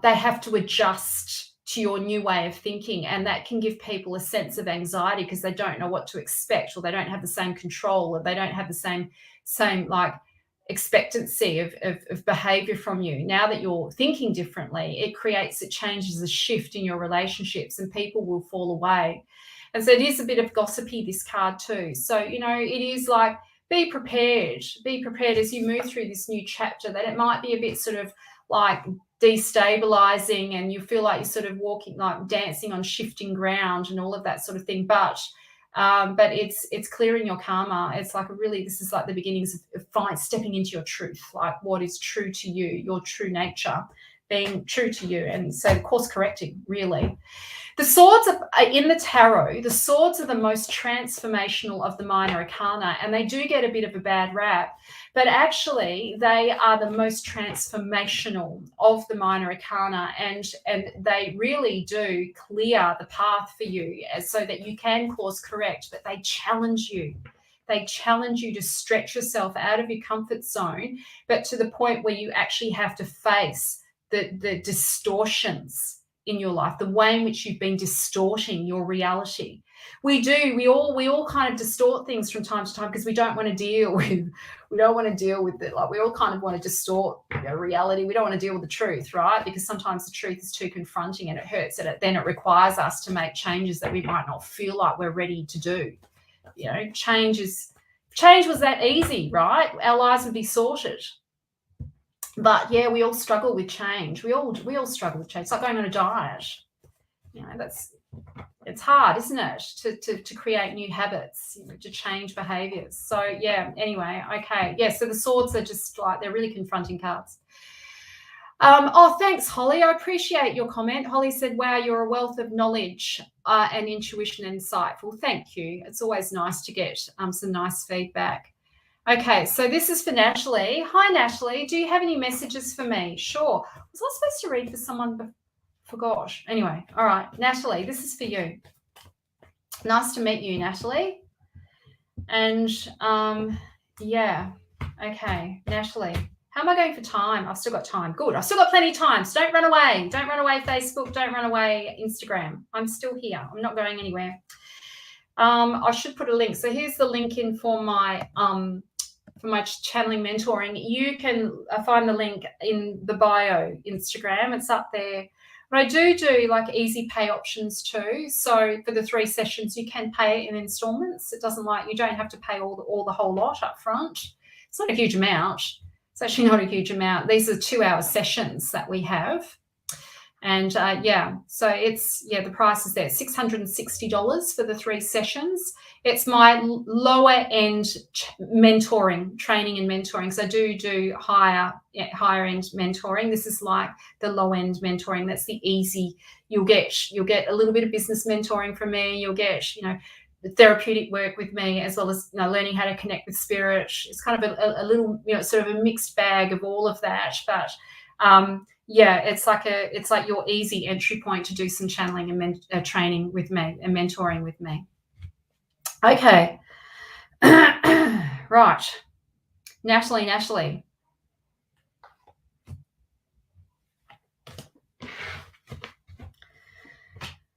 They have to adjust to your new way of thinking, and that can give people a sense of anxiety because they don't know what to expect, or they don't have the same control, or they don't have the same like expectancy of behavior from you. Now that you're thinking differently, it changes a shift in your relationships, and people will fall away. And so it is a bit of gossipy, this card too. So, it is like, be prepared as you move through this new chapter, that it might be a bit sort of like destabilizing, and you feel like you're sort of walking, like dancing on shifting ground and all of that sort of thing. But it's clearing your karma. It's like this is like the beginnings of stepping into your truth, like what is true to you, your true nature, being true to you. And so course correcting, really. The swords are in the tarot. The swords are the most transformational of the minor arcana, and they do get a bit of a bad rap, but actually they are the most transformational of the minor arcana, and they really do clear the path for you so that you can course correct, but they challenge you. They challenge you to stretch yourself out of your comfort zone, but to the point where you actually have to face the distortions in your life, the way in which you've been distorting your reality. We all kind of distort things from time to time because we don't want to deal with it. Like, we all kind of want to distort reality. We don't want to deal with the truth, right? Because sometimes the truth is too confronting and it hurts, and then it requires us to make changes that we might not feel like we're ready to do. Change was that easy, right? Our lives would be sorted. But yeah, we all struggle with change. We all struggle with change. It's like going on a diet. It's hard, isn't it, to create new habits, to change behaviors. So yeah, anyway, okay. Yeah, so the swords are just like, they're really confronting cards. Thanks, Holly. I appreciate your comment. Holly said, wow, you're a wealth of knowledge and intuition and insightful. Thank you. It's always nice to get some nice feedback. Okay, so this is for Natalie. Hi, Natalie. Do you have any messages for me? Sure. Was I supposed to read for someone? Forgot. Anyway, all right. Natalie, this is for you. Nice to meet you, Natalie. And, yeah. Okay, Natalie. How am I going for time? I've still got time. Good. I've still got plenty of time. So don't run away. Don't run away, Facebook. Don't run away, Instagram. I'm still here. I'm not going anywhere. I should put a link. So here's the link in for my channeling mentoring. You can find the link in the bio Instagram. It's up there. But I do like easy pay options too. So for the 3 sessions, you can pay in installments. It doesn't, like, you don't have to pay all the whole lot up front. It's not a huge amount. It's actually not a huge amount. These are 2-hour sessions that we have. And so it's, the price is there, $660 for the 3 sessions. It's my lower end mentoring, training and mentoring. So I do higher end mentoring. This is like the low end mentoring. That's the easy. You'll get a little bit of business mentoring from me. You'll get, therapeutic work with me, as well as learning how to connect with spirit. It's kind of a little, sort of a mixed bag of all of that. But it's like your easy entry point to do some channeling and training with me and mentoring with me. Okay. Right. Natalie.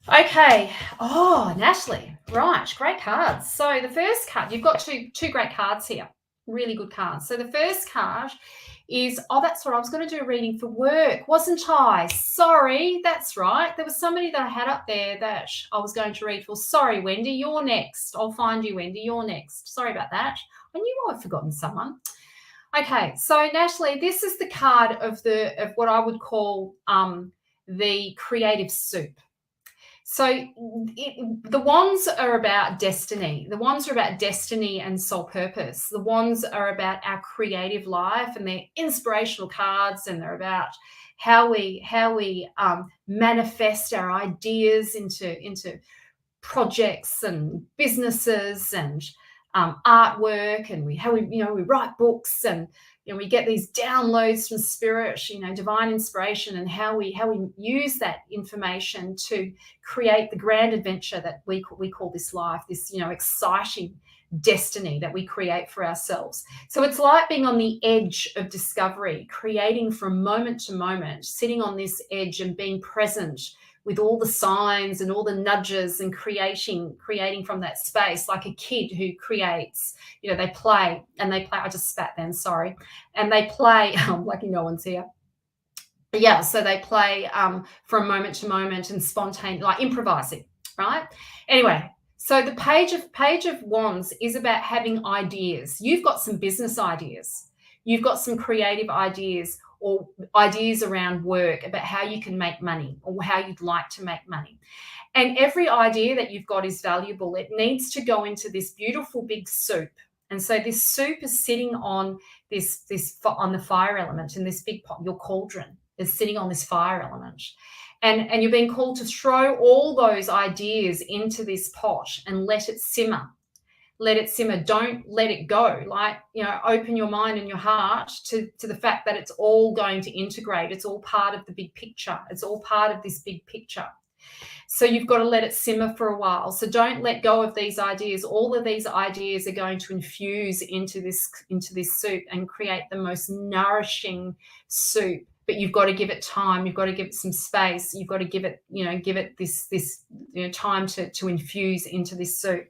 Okay. Oh, Natalie. Right. Great cards. So the first card, you've got two great cards here. Really good cards. So the first card is, that's right, I was going to do a reading for work, wasn't I? Sorry, that's right. There was somebody that I had up there that I was going to read for. Sorry, Wendy, you're next. I'll find you, Wendy. You're next. Sorry about that. I knew I'd forgotten someone. Okay, so Natalie, this is the card of what I would call the creative soup. So the wands are about destiny. The wands are about destiny and soul purpose. The wands are about our creative life, and they're inspirational cards, and they're about how we manifest our ideas into projects and businesses and artwork, and we write books, and we get these downloads from spirit, divine inspiration, and how we use that information to create the grand adventure that we call this life, this exciting destiny that we create for ourselves. So it's like being on the edge of discovery, creating from moment to moment, sitting on this edge and being present with all the signs and all the nudges, and creating from that space, like a kid who creates. They play. I just spat then, sorry. And they play, lucky no one's here. Yeah, so they play from moment to moment and spontaneous, like improvising, right? Anyway, so the page of wands is about having ideas. You've got some business ideas. You've got some creative ideas, or ideas around work, about how you can make money or how you'd like to make money. And every idea that you've got is valuable. It needs to go into this beautiful big soup. And so this soup is sitting on this on the fire element, in this big pot. Your cauldron is sitting on this fire element. And you're being called to throw all those ideas into this pot and let it simmer. Let it simmer. Don't let it go. Open your mind and your heart to the fact that it's all going to integrate. It's all part of the big picture. It's all part of this big picture. So you've got to let it simmer for a while. So don't let go of these ideas. All of these ideas are going to infuse into this soup and create the most nourishing soup. But you've got to give it time. You've got to give it some space. You've got to give it this time to infuse into this soup.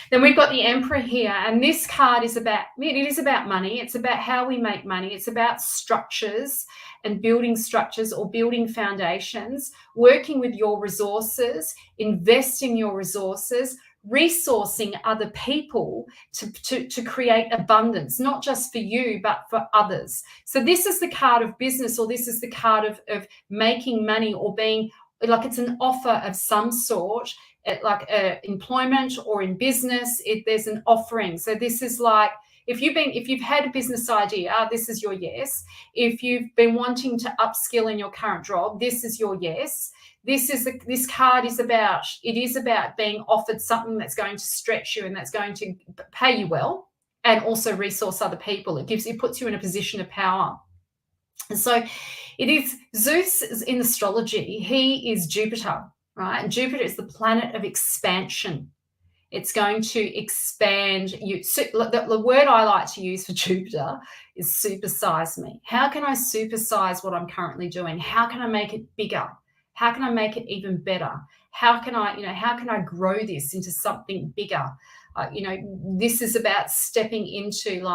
Then we've got the Emperor here, and this card is about money. It's about how we make money. It's about structures and building structures or building foundations, working with your resources, investing your resources, resourcing other people to create abundance, not just for you, but for others. So this is the card of business, or this is the card of making money, or being like it's an offer of some sort, like employment or in business. There's an offering. So this is like, if you've had a business idea, this is your yes. If you've been wanting to upskill in your current job, this is your yes. This card is about being offered something that's going to stretch you and that's going to pay you well, and also resource other people. It puts you in a position of power. And so it is Zeus is in astrology. He is Jupiter, right? And Jupiter is the planet of expansion. It's going to expand you. So the word I like to use for Jupiter is supersize me. How can I supersize what I'm currently doing? How can I make it bigger? How can I make it even better? How can I grow this into something bigger? This is about stepping into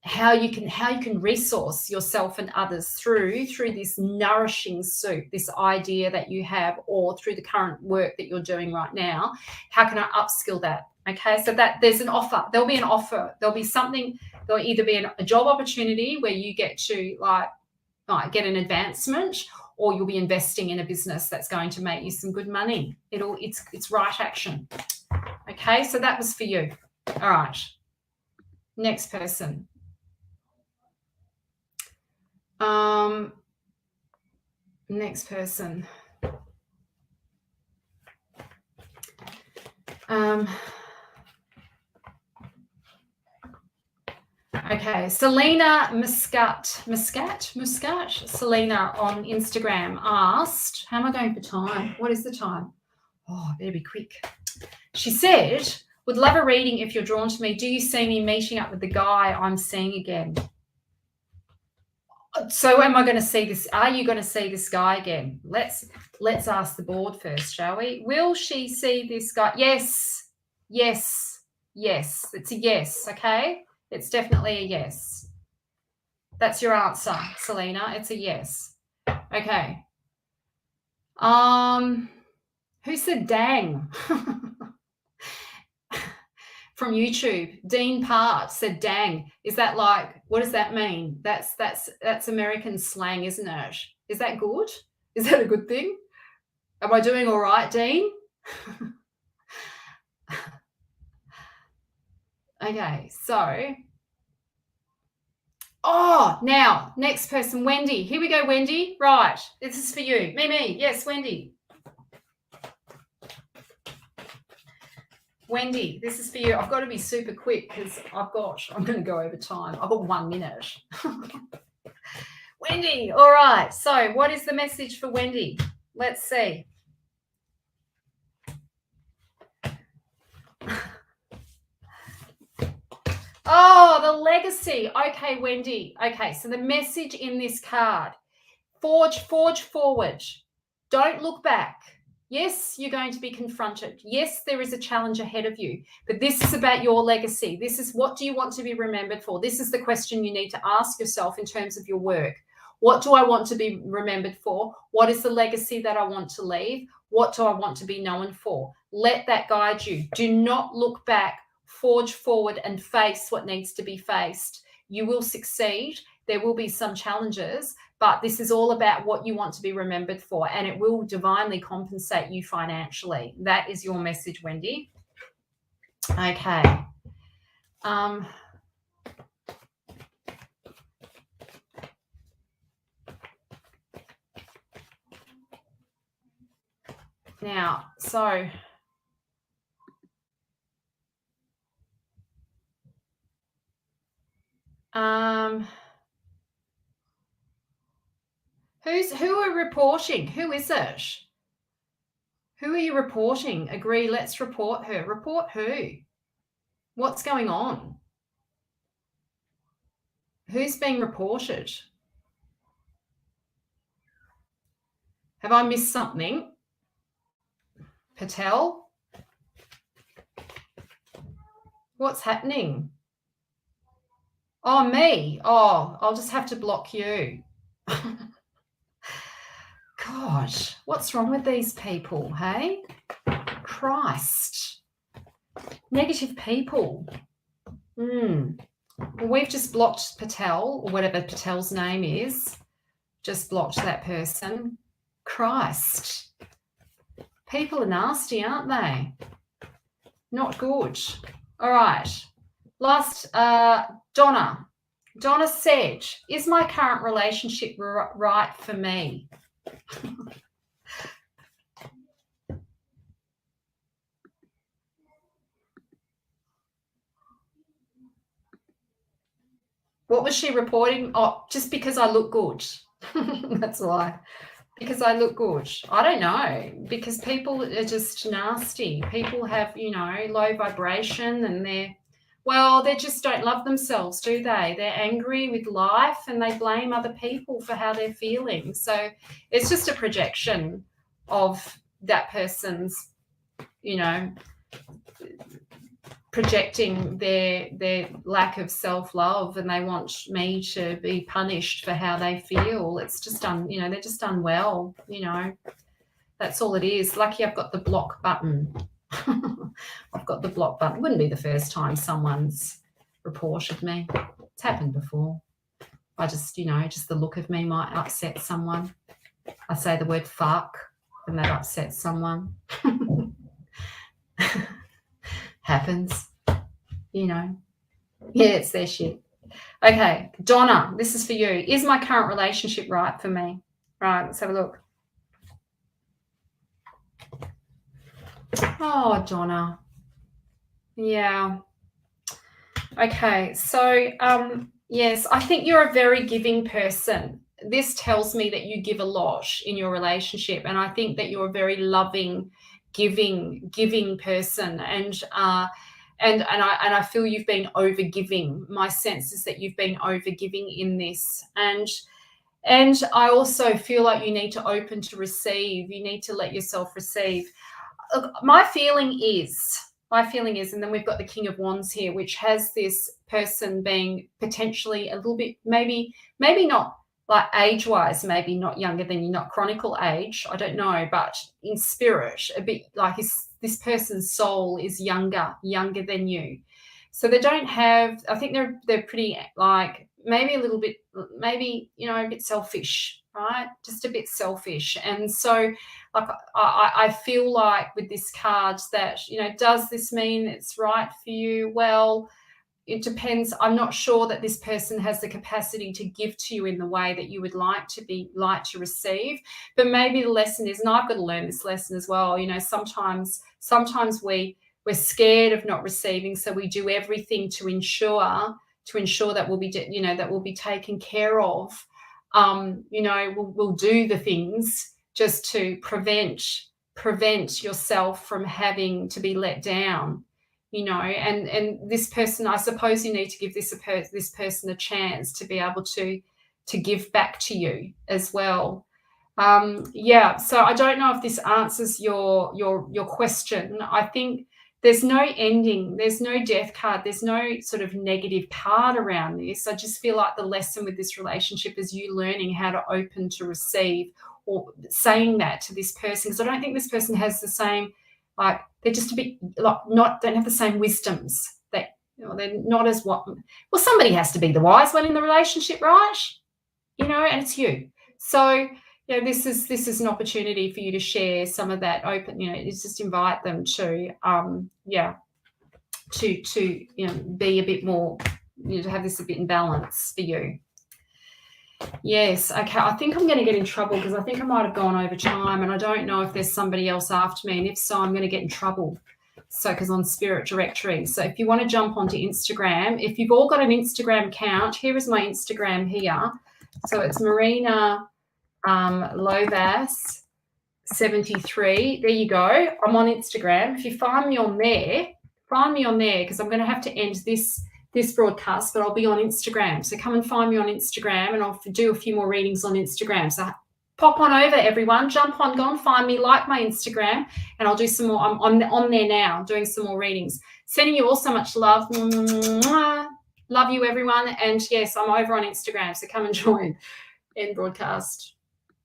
how you can resource yourself and others through this nourishing soup, this idea that you have, or through the current work that you're doing right now. How can I upskill that? Okay, so that there's an offer. There'll be an offer. There'll be something. There'll either be a job opportunity where you get to get an advancement, or you'll be investing in a business that's going to make you some good money. It's right action. Okay, so that was for you. All right. Next person. Next person. Okay, Selena Muscat, Selena on Instagram asked, how am I going for time? What is the time? Oh, better be quick. She said, would love a reading if you're drawn to me. Do you see me meeting up with the guy I'm seeing again? So am I going to see this? Are you going to see this guy again? Let's ask the board first, shall we? Will she see this guy? Yes. It's a yes, okay? It's definitely a yes. That's your answer, Selena. It's a yes. Okay. Who said dang? From YouTube, Dean Part said dang. Is that what does that mean? That's American slang, isn't it? Is that good? Is that a good thing? Am I doing all right, Dean? Okay, so, now, next person, Wendy. Here we go, Wendy. Right, this is for you. Me. Yes, Wendy. Wendy, this is for you. I've got to be super quick because I'm going to go over time. I've got 1 minute. Wendy, all right. So what is the message for Wendy? Let's see. Oh, the legacy. Okay, Wendy. Okay, so the message in this card, forge forward. Don't look back. Yes, you're going to be confronted. Yes, there is a challenge ahead of you, but this is about your legacy. This is, what do you want to be remembered for? This is the question you need to ask yourself in terms of your work. What do I want to be remembered for? What is the legacy that I want to leave? What do I want to be known for? Let that guide you. Do not look back. Forge forward and face what needs to be faced. You will succeed. There will be some challenges, but this is all about what you want to be remembered for, and it will divinely compensate you financially. That is your message, Wendy. Okay. Now, so who are reporting? Who is it? Who are you reporting? Agree, let's report her. Report who? What's going on? Who's being reported? Have I missed something? Patel? What's happening? Oh, me. Oh, I'll just have to block you. Gosh, what's wrong with these people, hey? Christ. Negative people. Well, we've just blocked Patel, or whatever Patel's name is. Just blocked that person. Christ. People are nasty, aren't they? Not good. All right. Last, Donna. Donna said, is my current relationship right for me? What was she reporting? Oh, just because I look good. That's why. Because I look good. I don't know. Because people are just nasty. People have, low vibration, and they just don't love themselves, do they? They're angry with life and they blame other people for how they're feeling. So it's just a projection of that person's, projecting their lack of self-love, and they want me to be punished for how they feel. It's just they're just unwell, That's all it is. Lucky I've got the block button. I've got the block button. Wouldn't be the first time someone's reported me. It's happened before. I just, just the look of me might upset someone. I say the word fuck and that upsets someone. Happens, Yeah, it's their shit. Okay, Donna, this is for you. Is my current relationship right for me? Right, let's have a look. Oh, Donna. Yeah. Okay, so yes, I think you're a very giving person. This tells me that you give a lot in your relationship, and I think that you're a very loving, giving person, and I feel you've been overgiving. My sense is that you've been overgiving in this, and I also feel like you need to open to receive. You need to let yourself receive. Look, my feeling is, and then we've got the King of Wands here, which has this person being potentially a little bit, maybe not like age-wise, maybe not younger than you, not chronicle age, I don't know, but in spirit, a bit like this person's soul is younger than you. So they don't have, I think they're pretty like maybe a little bit, maybe, a bit selfish, right? Just a bit selfish. And so like I feel like with this card that, does this mean it's right for you? Well, it depends. I'm not sure that this person has the capacity to give to you in the way that you would like to receive. But maybe the lesson is, and I've got to learn this lesson as well, sometimes we're scared of not receiving, so we do everything to ensure that we'll be taken care of. We'll do the things just to prevent yourself from having to be let down. And this person, I suppose you need to give this person a chance to be able to give back to you as well. So I don't know if this answers your question. I think there's no ending, there's no death card, there's no sort of negative card around this. I just feel like the lesson with this relationship is you learning how to open to receive, or saying that to this person, because I don't think this person has the same, like, they're just a bit like don't have the same wisdoms. They're not as what. Well, somebody has to be the wise one in the relationship, right? And it's you. So this is an opportunity for you to share some of that open. It's just invite them to be a bit more, to have this a bit in balance for you. Yes, okay. I think I'm going to get in trouble because I think I might have gone over time, and I don't know if there's somebody else after me, and if so, I'm going to get in trouble. So, because on Spirit Directory. So if you want to jump onto Instagram, if you've all got an Instagram account, here is my Instagram here. So it's Marina Lovasz 73. There you go. I'm on Instagram. If you find me on there because I'm going to have to end this broadcast, but I'll be on Instagram. So come and find me on Instagram, and I'll do a few more readings on Instagram. So pop on over, everyone. Jump on, go and find me, like my Instagram, and I'll do some more. I'm on there now doing some more readings. Sending you all so much love. Love you, everyone. And yes, I'm over on Instagram, so come and join. End broadcast.